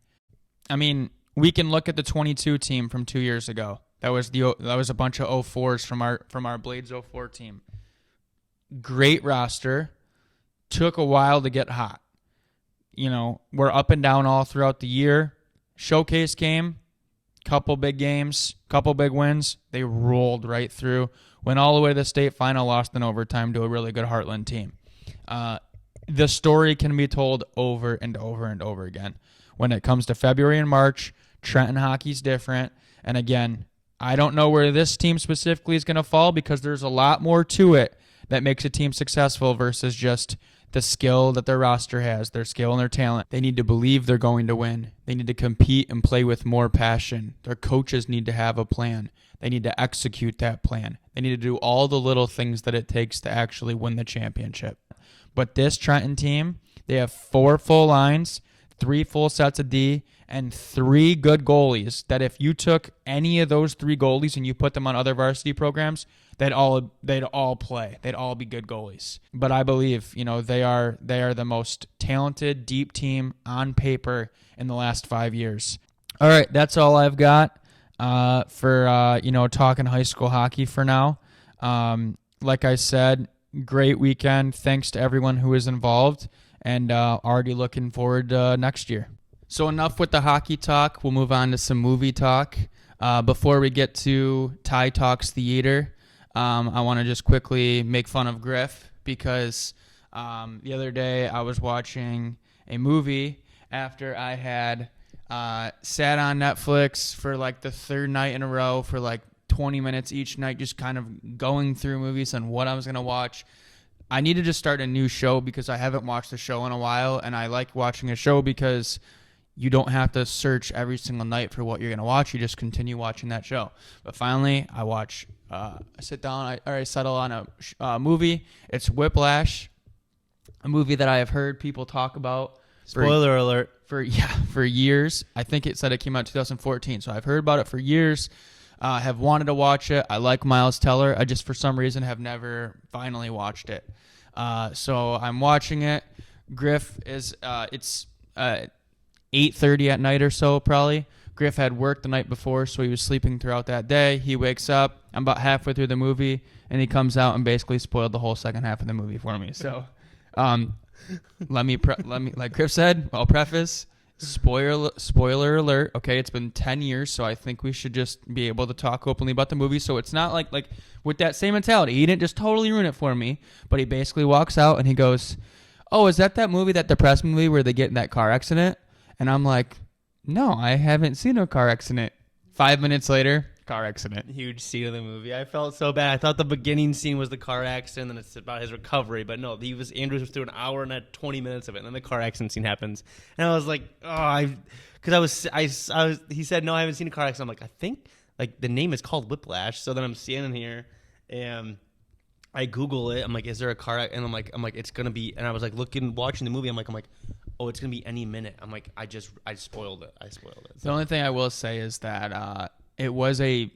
I mean, we can look at the 22 team from 2 years ago. That was a bunch of 04s from our Blades 04 team. Great roster. Took a while to get hot. We're up and down all throughout the year. Showcase came, couple big games, couple big wins. They rolled right through. Went all the way to the state final, lost in overtime to a really good Heartland team. The story can be told over and over and over again. When it comes to February and March, Trenton hockey's different. And again, I don't know where this team specifically is going to fall, because there's a lot more to it that makes a team successful versus just the skill that their roster has, their skill and their talent. They need to believe they're going to win. They need to compete and play with more passion. Their coaches need to have a plan. They need to execute that plan. They need to do all the little things that it takes to actually win the championship. But this Trenton team, they have 4 full lines, 3 full sets of D, and 3 good goalies that if you took any of those 3 goalies and you put them on other varsity programs, they'd all play. They'd all be good goalies. But I believe, they are the most talented, deep team on paper in the last 5 years. All right, that's all I've got for talking high school hockey for now. Like I said, great weekend. Thanks to everyone who was involved, and already looking forward to next year. So enough with the hockey talk. We'll move on to some movie talk. Before we get to Ty Talks Theater, I want to just quickly make fun of Griff, because the other day I was watching a movie after I had sat on Netflix for like the 3rd night in a row for like 20 minutes each night, just kind of going through movies and what I was going to watch. I needed to start a new show because I haven't watched a show in a while, and I like watching a show because you don't have to search every single night for what you're going to watch. You just continue watching that show. But finally, I sit down, I settle on a movie. It's Whiplash, a movie that I have heard people talk about. Spoiler alert. For years. I think it said it came out in 2014, so I've heard about it for years. Have wanted to watch it. I like Miles Teller. I just, for some reason, have never finally watched it. So I'm watching it. Griff is, it's 8:30 at night or so, probably. Griff had worked the night before, so he was sleeping throughout that day. He wakes up. I'm about halfway through the movie, and he comes out and basically spoiled the whole second half of the movie for me. So, um, like Griff said, I'll preface. Spoiler alert. Okay, it's been 10 years, so I think we should just be able to talk openly about the movie. So it's not like with that same mentality. He didn't just totally ruin it for me, but he basically walks out and he goes, "Oh, is that movie, that depressed movie where they get in that car accident?" And I'm like, "No, I haven't seen a car accident." 5 minutes later, car accident. Huge scene of the movie. I felt so bad. I thought the beginning scene was the car accident, and it's about his recovery. But no, Andrews was through an hour and 20 minutes of it, and then the car accident scene happens, and I was like, he said no, I haven't seen a car accident. I'm like, I think like the name is called Whiplash. So then I'm standing here, and I Google it. I'm like, is there a car? And I'm like, it's gonna be. And I was like watching the movie. I'm like, oh, it's gonna be any minute. I'm like, I spoiled it. So. The only thing I will say is that it was a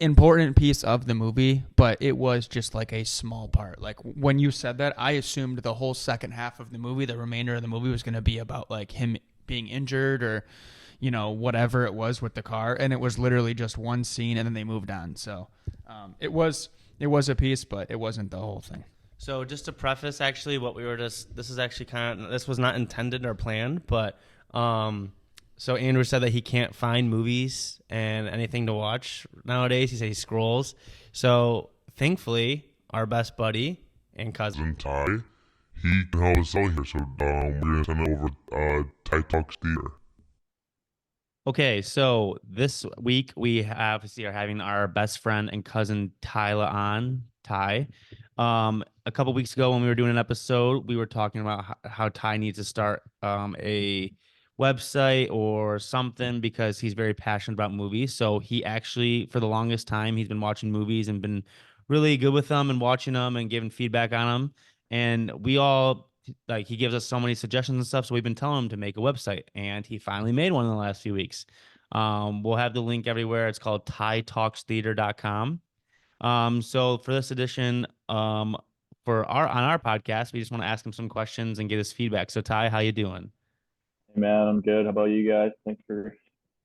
important piece of the movie, but it was just like a small part. Like when you said that, I assumed the whole second half of the movie, the remainder of the movie, was going to be about like him being injured or, whatever it was with the car, and it was literally just one scene, and then they moved on. So it was a piece, but it wasn't the whole thing. So just to preface, actually, this is actually this was not intended or planned, but so Andrew said that he can't find movies and anything to watch nowadays. He said he scrolls. So thankfully, our best buddy and cousin Ty, he can help us out here. So we're gonna send it over Ty Talks Theater. Okay, so this week we are having our best friend and cousin Tyla on, Ty. A couple weeks ago when we were doing an episode, we were talking about how Ty needs to start a website or something because he's very passionate about movies. So he actually, for the longest time, he's been watching movies and been really good with them and watching them and giving feedback on them. And we all he gives us so many suggestions and stuff. So we've been telling him to make a website, and he finally made one in the last few weeks. We'll have the link everywhere. It's called tytalkstheater.com. So for this edition, on our podcast, we just want to ask him some questions and get his feedback. So Ty, how you doing? Hey man, I'm good. How about you guys? Thanks for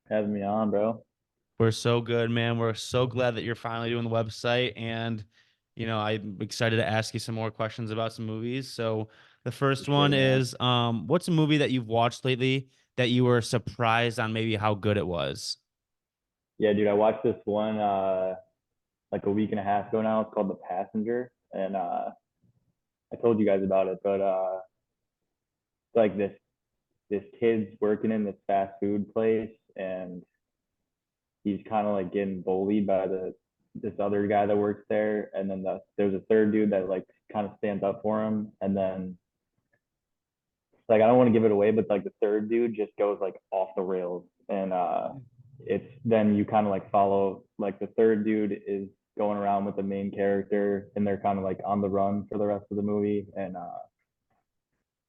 having me on, bro. We're so good, man. We're so glad that you're finally doing the website, and I'm excited to ask you some more questions about some movies. So the first one is, what's a movie that you've watched lately that you were surprised on maybe how good it was? Yeah, dude, I watched this one like a week and a half ago now. It's called The Passenger, and I told you guys about it, but it's like this kid's working in this fast food place, and he's kind of like getting bullied by this other guy that works there, and then there's a third dude that like kind of stands up for him, and then like I don't want to give it away, but like the third dude just goes like off the rails, and it's then you kind of like follow like the third dude is going around with the main character, and they're kind of like on the run for the rest of the movie, and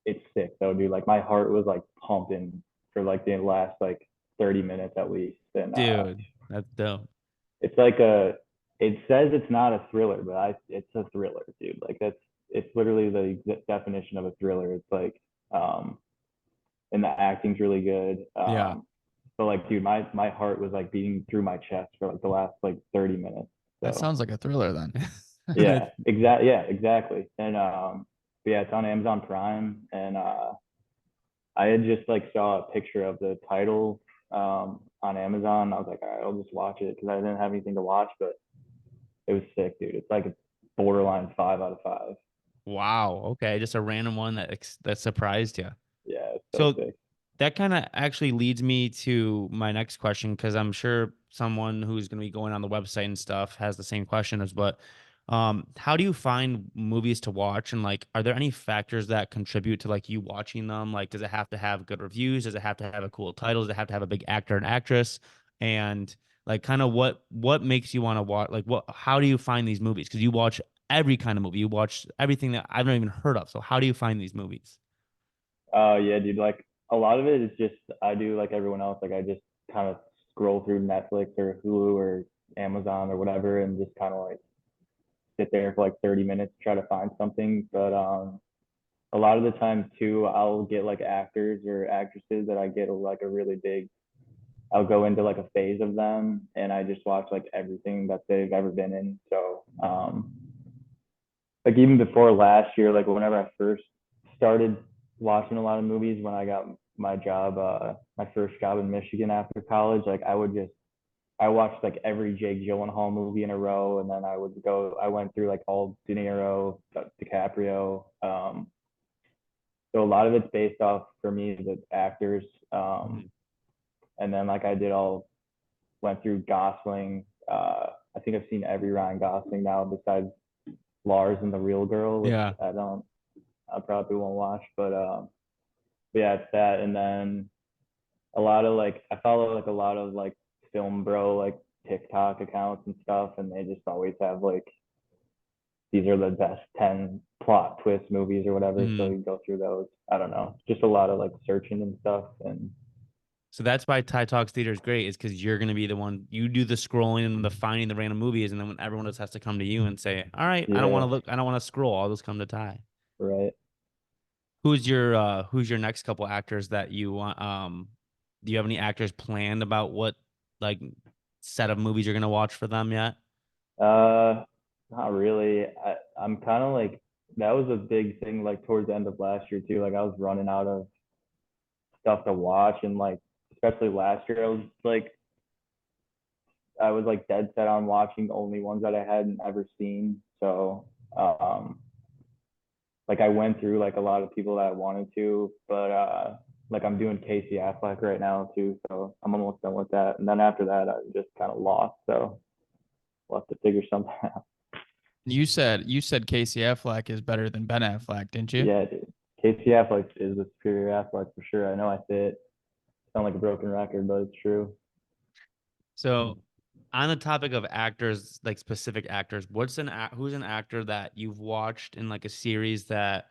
it's sick though, dude. Like my heart was like pumping for like the last like 30 minutes at least, and Dude, that's dope. it's like it says it's not a thriller, but it's a thriller, dude. Like it's literally the definition of a thriller. It's like and the acting's really good. Yeah. But like, dude, my heart was like beating through my chest for like the last like 30 minutes. So That sounds like a thriller then. yeah, exactly. And yeah, it's on Amazon Prime, and I had just like saw a picture of the title on Amazon. I was like, all right, I'll just watch it because I didn't have anything to watch, but it was sick, dude. It's like a borderline 5 out of 5. Wow. Okay, just a random one that surprised you. Yeah, it's So sick. that kind of actually leads me to my next question, because I'm sure someone who's going to be going on the website and stuff has the same question as, but how do you find movies to watch? And like, are there any factors that contribute to like you watching them? Like, does it have to have good reviews? Does it have to have a cool title? Does it have to have a big actor and actress? And like, kind of what makes you want to watch? Like, how do you find these movies? Because you watch every kind of movie. You watch everything that I've never even heard of. So how do you find these movies? Yeah, dude. Like a lot of it is just I do like everyone else. Like I just kind of scroll through Netflix or Hulu or Amazon or whatever, and just kind of like sit there for like 30 minutes to try to find something. But a lot of the time too, I'll get like actors or actresses that I get like a really big. I'll go into like a phase of them, and I just watch like everything that they've ever been in. So, like even before last year, like whenever I first started watching a lot of movies when I got my job, my first job in Michigan after college, like I watched like every Jake Gyllenhaal movie in a row, and then I went through like all De Niro, DiCaprio. So a lot of it's based off for me the actors, and then like went through Gosling. I think I've seen every Ryan Gosling now besides Lars and the Real Girl, which Yeah. I probably won't watch, but yeah, it's that, and then a lot of like I follow like a lot of like film bro like TikTok accounts and stuff, and they just always have like these are the best 10 plot twist movies or whatever. So you go through those. I don't know, just a lot of like searching and stuff, and So that's why Ty Talks Theater is great, is because you're gonna be the one, you do the scrolling and the finding the random movies, and then when everyone else has to come to you and say, "All right, I don't want yeah, to look, I don't want to scroll. I'll just come to Ty." right. Who's your next couple actors that you want? Do you have any actors planned about what like set of movies you're gonna watch for them yet? Uh, Not really. I'm kind of like that was a big thing like towards the end of last year too. Like I was running out of stuff to watch, and like especially last year, I was like dead set on watching only ones that I hadn't ever seen. So like I went through like a lot of people that I wanted to, but like I'm doing Casey Affleck right now too, so I'm almost done with that. And then after that, I just kind of lost. So we'll have to figure something out. You said Casey Affleck is better than Ben Affleck, didn't you? Yeah, dude. Casey Affleck is the superior Affleck for sure. I know I say it sound like a broken record, but it's true. So, on the topic of actors, like specific actors, who's an actor that you've watched in like a series that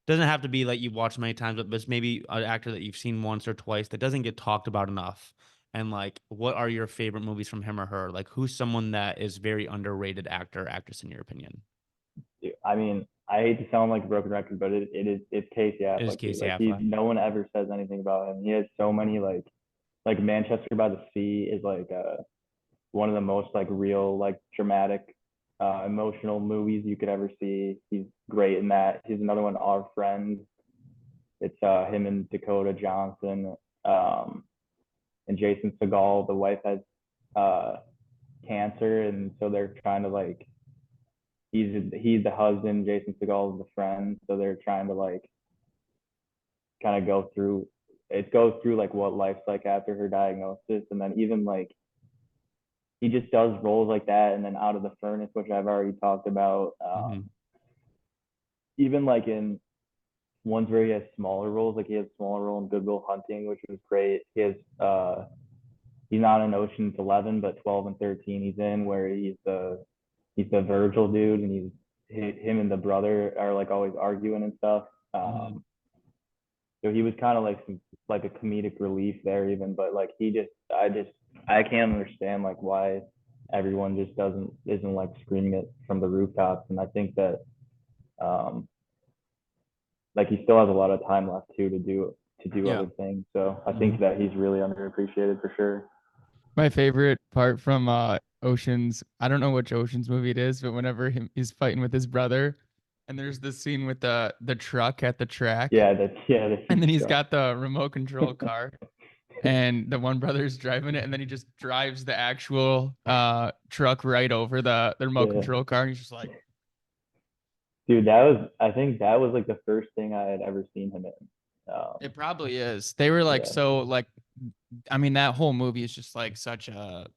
doesn't have to be like you've watched many times, but maybe an actor that you've seen once or twice that doesn't get talked about enough? And like, what are your favorite movies from him or her? Like, who's someone that is very underrated actor, actress in your opinion? Dude, I mean, I hate to sound like a broken record, but it's Casey It is Affleck, dude. Casey Like Affleck. no one ever says anything about him. He has so many like Manchester by the Sea is like one of the most like real like dramatic emotional movies you could ever see. He's great in that. He's another one, Our Friend. It's him and Dakota Johnson, um, and Jason Segel. The wife has uh, cancer, and so they're trying to like he's the husband, Jason Segel is the friend, so they're trying to like kind of go through. It goes through like what life's like after her diagnosis, and then even like he just does roles like that, and then Out of the Furnace, which I've already talked about. Hmm. Even like in ones where he has smaller roles, like he has a smaller role in Good Will Hunting, which was great. He's not in Ocean's 11, but 12 and 13 he's in, where he's the Virgil dude, and him and the brother are like always arguing and stuff. Hmm. So he was kind of like a comedic relief there even, but like I can't understand like why everyone just isn't like screaming it from the rooftops, and I think that um like he still has a lot of time left too to do Yeah. other things. So I Hmm. think that he's really underappreciated for sure. My favorite part from Ocean's, I don't know which Ocean's movie it is, but whenever he's fighting with his brother, and there's this scene with the truck at the track, That's and then huge he's stuff. got the remote control car, and the one brother's driving it, and then he just drives the actual truck right over the remote Yeah. control car, and he's just like, Dude, I think that was like the first thing I had ever seen him in. it probably is. They were like Yeah, so like, I mean, that whole movie is just like such a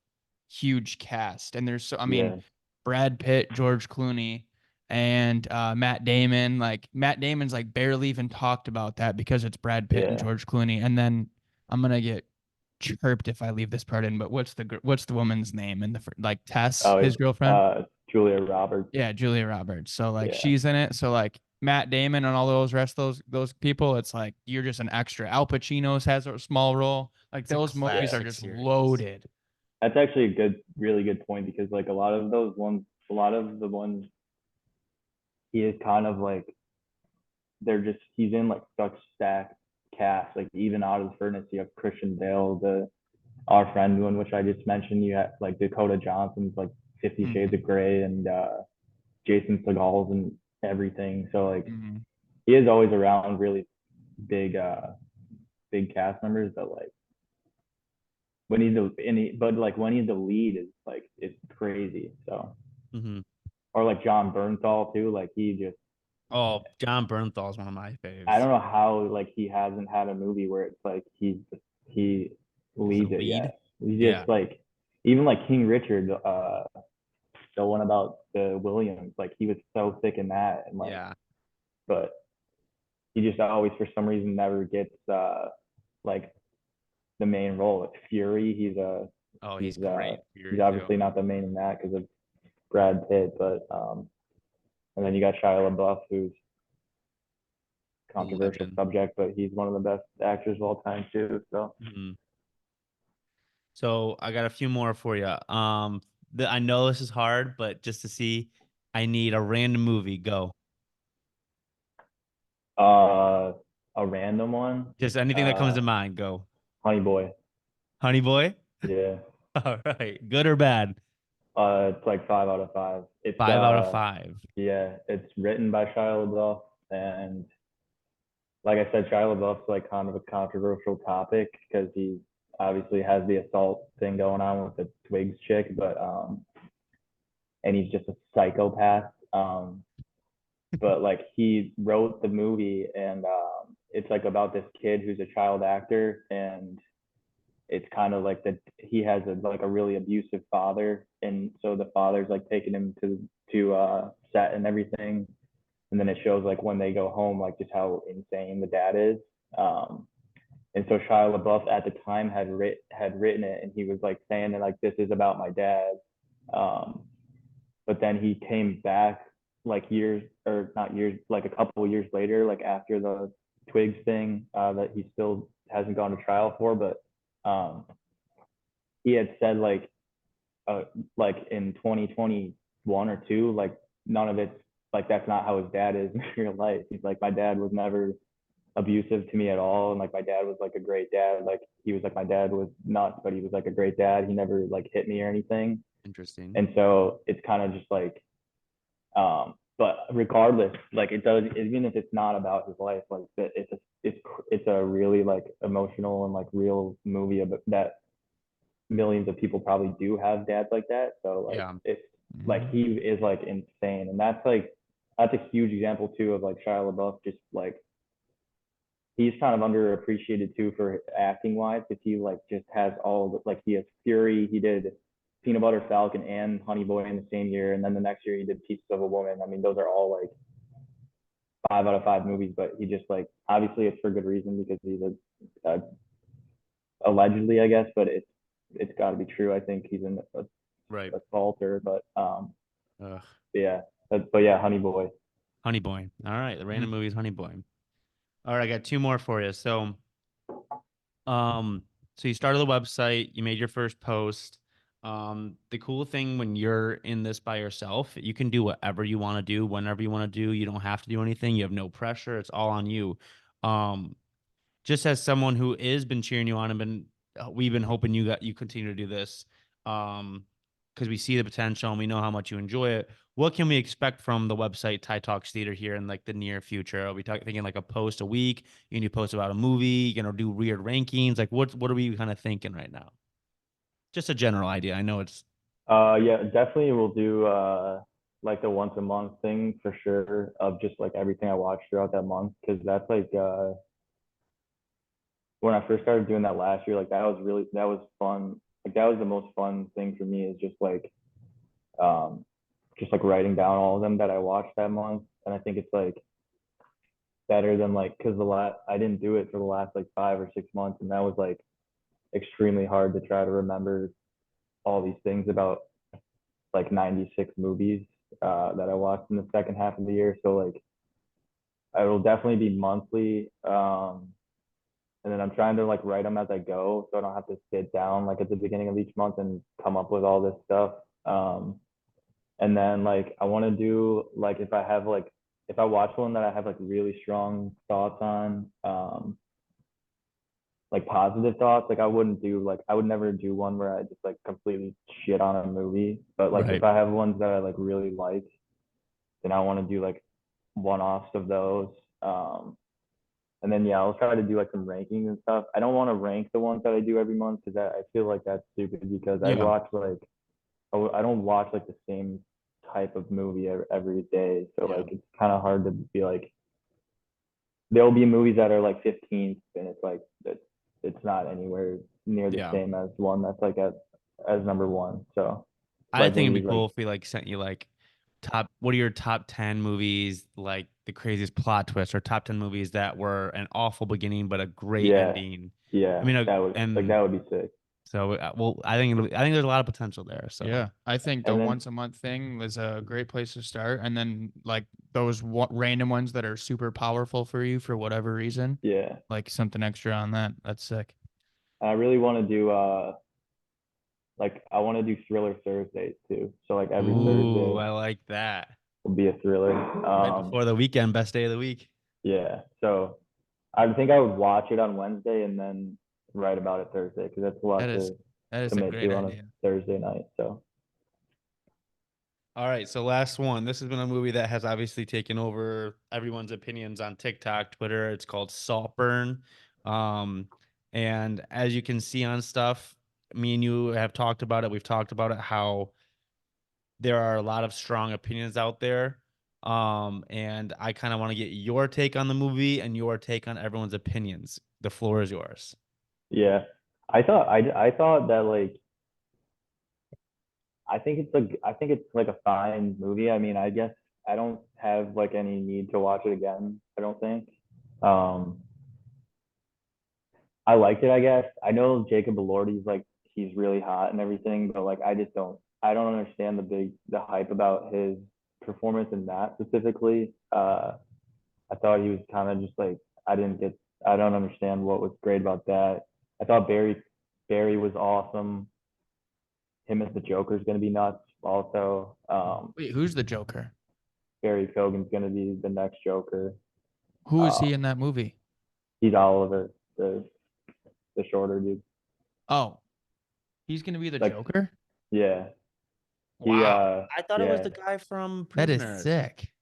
huge cast, and there's so I mean, yeah, Brad Pitt, George Clooney, and Matt Damon. Like Matt Damon's like barely even talked about that because it's Brad Pitt and yeah. George Clooney. And then I'm gonna get chirped if I leave this part in. But what's the woman's name in the like Tess, Oh, his it's girlfriend? Julia Roberts. Yeah, Julia Roberts. So like Yeah, she's in it. So like Matt Damon and all those rest of those people, it's like you're just an extra. Al Pacino's has a small role. Like It's a those movies are classic just series. loaded. that's actually a really good point because like a lot of the ones he is kind of like he's in like such stacked cast. Like even out of the furnace, you have Christian Bale, our friend one, which I just mentioned. You have like Dakota Johnson's like 50 Shades Mm-hmm. of Grey, and Jason Segal's and everything. So like Mm-hmm. he is always around really big big cast members, but like when he's the lead is like it's crazy. So Hmm. or like John Bernthal too, like he just Oh, John Bernthal is one of my I faves. don't know how like he hasn't had a movie where it's like he Is the leads it lead? yet. He Yeah. just like even like King Richard, the one about the Williams, like he was so sick in that, and like Yeah. but he just always for some reason never gets like the main role. It's Fury. Oh, he's He's great. he's Fury too. obviously not the main in that because of Brad Pitt, but and then you got Shia LaBeouf, who's controversial Legend. subject, but he's one of the best actors of all time too. So Hmm. So I got a few more for you. I know this is hard, but just to see, I need a random movie. Go. uh, a random one, Just anything that comes uh, to mind. Go. Honey Boy. Honey Boy. Yeah, All right. Good or bad? it's like 5 out of 5. It's 5 out of 5. yeah, it's written by Shia LaBeouf, and like I said, Shia LaBeouf's like kind of a controversial topic because he obviously has the assault thing going on with the Twigs chick, but and he's just a psychopath. But like he wrote the movie, and it's like about this kid who's a child actor, and it's kind of like that he has like a really abusive father, and so the father's like taking him to set and everything, and then it shows like when they go home like just how insane the dad is. Um, and so Shia LaBeouf at the time had written it, and he was like saying that like this is about my dad. Um, but then he came back like years or not years, like a couple of years later, like after the Twigs thing that he still hasn't gone to trial for, but um, he had said uh, like in 2021 or two, like none of it's like that's not how his dad is in real life. He's like my dad was never abusive to me at all, and like my dad was like a great dad. Like he was like my dad was nuts, but he was like a great dad. He never like hit me or anything. Interesting. And so it's kind of just like but regardless, like it does, even if it's not about his life, like it's a really like emotional and like real movie about that millions of people probably do have dads like that. So like Yeah. it's like Mm-hmm. he is like insane, and that's a huge example too of like Shia LaBeouf just like he's kind of underappreciated too for acting wise because he like just has all the, like he has Fury, he did Peanut Butter Falcon and Honey Boy in the same year, and then the next year he did Pieces of a Woman. I mean, those are all like 5 out of 5 movies, but he just like obviously it's for good reason because he's a allegedly, I guess, but it's got to be true. I think he's an Right. assaulter, but Ugh. yeah, but yeah, Honey Boy. Honey Boy. All right. The random movie is Honey Boy. All right. I got two more for you. Um, so you started the website, you made your first post. The cool thing when you're in this by yourself, you can do whatever you want to do, whenever you want to do. You don't have to do anything. You have no pressure. It's all on you. Um, just as someone who has been cheering you on and we've been hoping you continue to do this, because we see the potential and we know how much you enjoy it. What can we expect from the website Ty Talks Theater here in like the near future? Are we thinking like a post a week? You need to post about a movie? You know, do weird rankings? Like what are we kind of thinking right now? Just a general idea. I know it's Yeah, definitely we'll do like the once a month thing for sure of just like everything I watched throughout that month because that's like when I first started doing that last year, like that was fun. Like that was the most fun thing for me is um just like writing down all of them that I watched that month. And I think it's like better than like because the last I didn't do it for the last like 5 or 6 months, and that was like extremely hard to try to remember all these things about like 96 movies that I watched in the second half of the year. So like I will definitely be monthly. And then I'm trying to like write them as I go, so I don't have to sit down like at the beginning of each month and come up with all this stuff. And then like I want to do like if I have like if I watch one that I have like really strong thoughts on, like positive thoughts, like I would never do one where I just like completely shit on a movie. But like Right. if I have ones that I like really like, then I want to do like one-offs of those. Um, and then yeah, I'll try to do like some rankings and stuff. I don't want to rank the ones that I do every month because I feel like that's stupid because I Yeah. watch like I don't watch like the same type of movie every day. So Yeah. like it's kind of hard to be like there'll be movies that are like 15th and it's like it's not anywhere near the Yeah. same as one that's like at as number one. So I like think it'd movies be like cool if we like sent you like what are your top 10 movies, like the craziest plot twist, or top 10 movies that were an awful beginning but a great yeah ending. I yeah mean, that would be sick. so well, I think there's a lot of potential there. So Yeah, I think the And then once a month thing was a great place to start, and then like those random ones that are super powerful for you for whatever reason, yeah, like something extra on that. That's sick. I really want to do like I want to do thriller Thursdays too. So like every ooh, Thursday I like that. will be a thriller. Right before the weekend, best day of the week. Yeah. So I think I would watch it on Wednesday and then write about it Thursday because that's a That lot is to that is a commit great to on a idea. Thursday night. So All right, so last one. This has been a movie that has obviously taken over everyone's opinions on TikTok, Twitter. It's called Saltburn. Um, and as you can see on stuff, me and you have talked about it. We've talked about it, how there are a lot of strong opinions out there. And I kind of want to get your take on the movie and your take on everyone's opinions. The floor is yours. yeah, I thought that like I think it's like a fine movie. I mean, I guess I don't have like any need to watch it again. I don't think. Um, I liked it. I guess I know Jacob Elordi's like he's really hot and everything, but like I don't understand the hype about his performance in that specifically. I thought he was kind of just like I don't understand what was great about that. I thought Barry was awesome. Him as the Joker is going to be nuts. Also, Wait, who's the Joker? Barry Kogan's going to be the next Joker. Who is he Um, in that movie? he's Oliver, the shorter dude. Oh, he's gonna be the Like Joker? yeah, he Wow, I thought it was yeah. the guy from that is Prisoners. sick.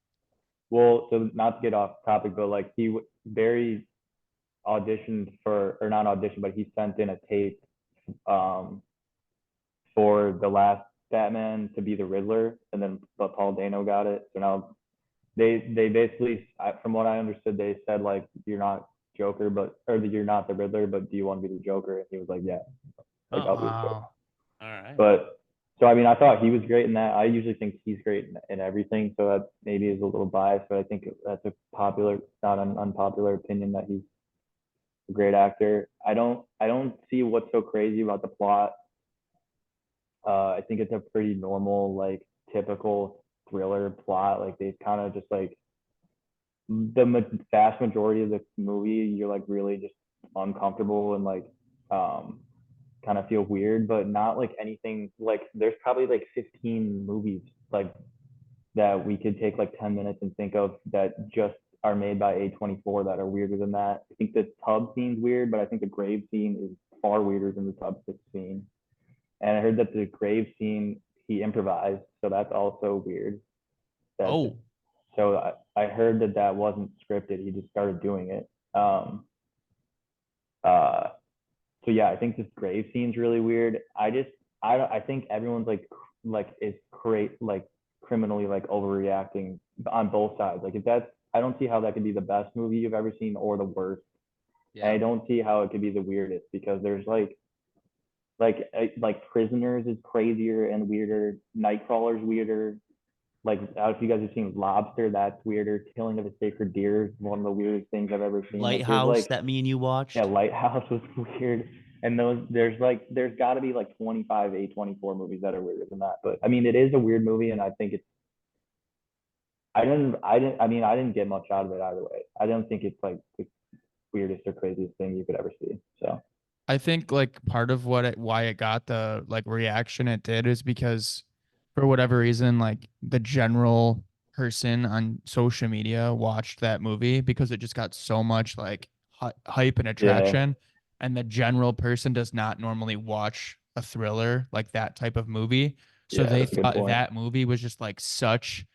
Well, so not to get off topic, but like Barry auditioned for or not auditioned, but he sent in a tape um for the last Batman to be the Riddler, and then but Paul Dano got it. So now they basically, from what I understood, they said like you're not Joker, but or you're not the Riddler, but do you want to be the Joker? And he was like, yeah, like Oh, I'll be the Joker. Wow. all right. But so I mean, I thought he was great in that. I usually think he's great in everything, so that maybe is a little biased, but I think that's a popular, not an unpopular opinion that he's a great actor. I don't see what's so crazy about the plot. I think it's a pretty normal, like typical thriller plot. Like they kind of just like vast majority of the movie, you're like really just uncomfortable and like kind of feel weird, but not like anything. Like there's probably like 15 movies like that we could take like 10 minutes and think of that just are made by A24 that are weirder than that. I think the tub scene's weird, but I think the grave scene is far weirder than the tub scene. And I heard that the grave scene he improvised, so that's also weird. That Oh, so I heard that that wasn't scripted. He just started doing it. Uh, so yeah, I think this grave scene's really weird. I think everyone's like is like criminally like overreacting on both sides. Like if that's I don't see how that could be the best movie you've ever seen or the worst. And Yeah. I don't see how it could be the weirdest because there's like Prisoners is crazier and weirder. Nightcrawler's weirder. Like if you guys have seen Lobster, that's weirder. Killing of a Sacred Deer is one of the weirdest things I've ever seen. Like there's Lighthouse like that me and you yeah, watched. Lighthouse was weird. And there's got to be like 25 A24 movies that are weirder than that. But I mean, it is a weird movie, and I think it's I mean I didn't get much out of it either way. I don't think it's like the weirdest or craziest thing you could ever see. So I think like part of why it got the like reaction it did is because for whatever reason like the general person on social media watched that movie because it just got so much like hype and Yeah. attraction, and the general person does not normally watch a thriller like that type of movie. So Yeah, they that's a good thought point. that movie was just like such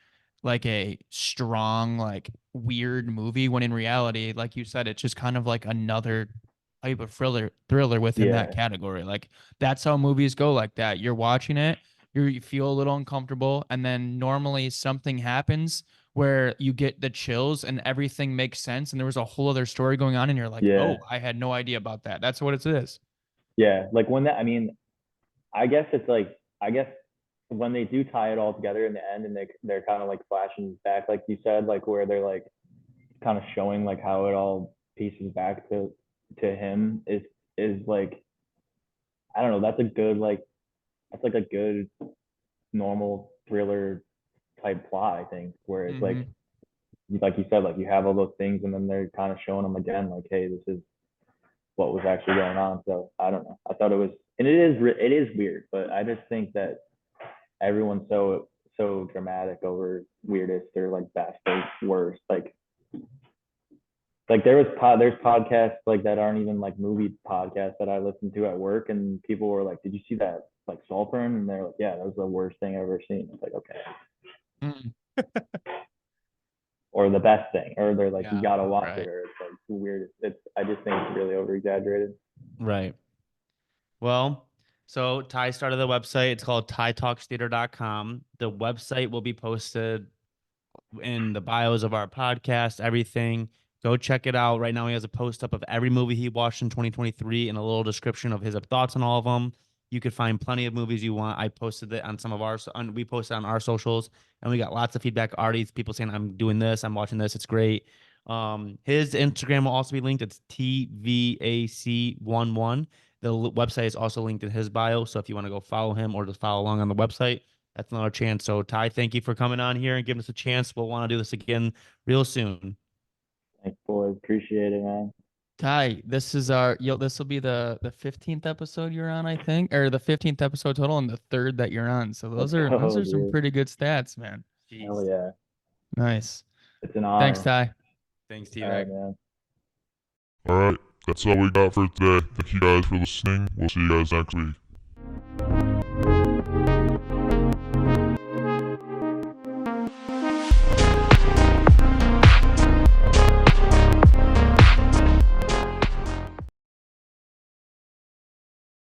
like a strong, like weird movie when in reality, like you said, it's just kind of like another type of thriller within that Yeah. category. Like that's how movies go like that. You're watching it, you feel a little uncomfortable, and then normally something happens where you get the chills and everything makes sense and there was a whole other story going on and you're like, Yeah. oh, I had no idea about that. That's what it is. Yeah. Like when that, I mean, I guess it's like, I guess when they do tie it all together in the end and they're kind of like flashing back, like you said, like where they're like kind of showing like how it all pieces back to him is like, I don't know, that's a good like that's like a good normal thriller type plot, I think, where it's like you said, like you have all those things and then they're kind of showing them again, like, hey, this is what was actually going on. So I don't know. I thought it was, and it is weird, but I just think that everyone's so dramatic over weirdest or like best or worst. Like there's podcasts like that aren't even like movie podcasts that I listen to at work, and people were like, "Did you see that like Saltburn?" And they're like, "Yeah, that was the worst thing I've ever seen." It's like, okay, Mm-hmm. or the best thing, or they're like, "You Yeah, gotta watch right. it," or it's like weird. It's I just think it's really over exaggerated. Right. Well, so Ty started the website. It's called tytalkstheater.com. The website will be posted in the bios of our podcast, everything. Go check it out. Right now, he has a post up of every movie he watched in 2023 and a little description of his thoughts on all of them. You could find plenty of movies you want. I posted it on some of our, we posted on our socials, and we got lots of feedback already. People saying, I'm doing this, I'm watching this, it's great. His Instagram will also be linked. It's TVAC11. The website is also linked in his bio. So if you want to go follow him or just follow along on the website, that's another chance. So Ty, thank you for coming on here and giving us a chance. We'll want to do this again real soon. Thanks, boys. Appreciate it, man. Ty, this is this will be the 15th episode you're on, I think, or the 15th episode total and the third that you're on. So Let's those go, are some dude. pretty good stats, man. Hell Jeez. yeah. Nice. It's an Thanks, honor. Ty. Thanks, All right, T-Rex. man. Alright, that's all we got for today. Thank you guys for listening. We'll see you guys next week.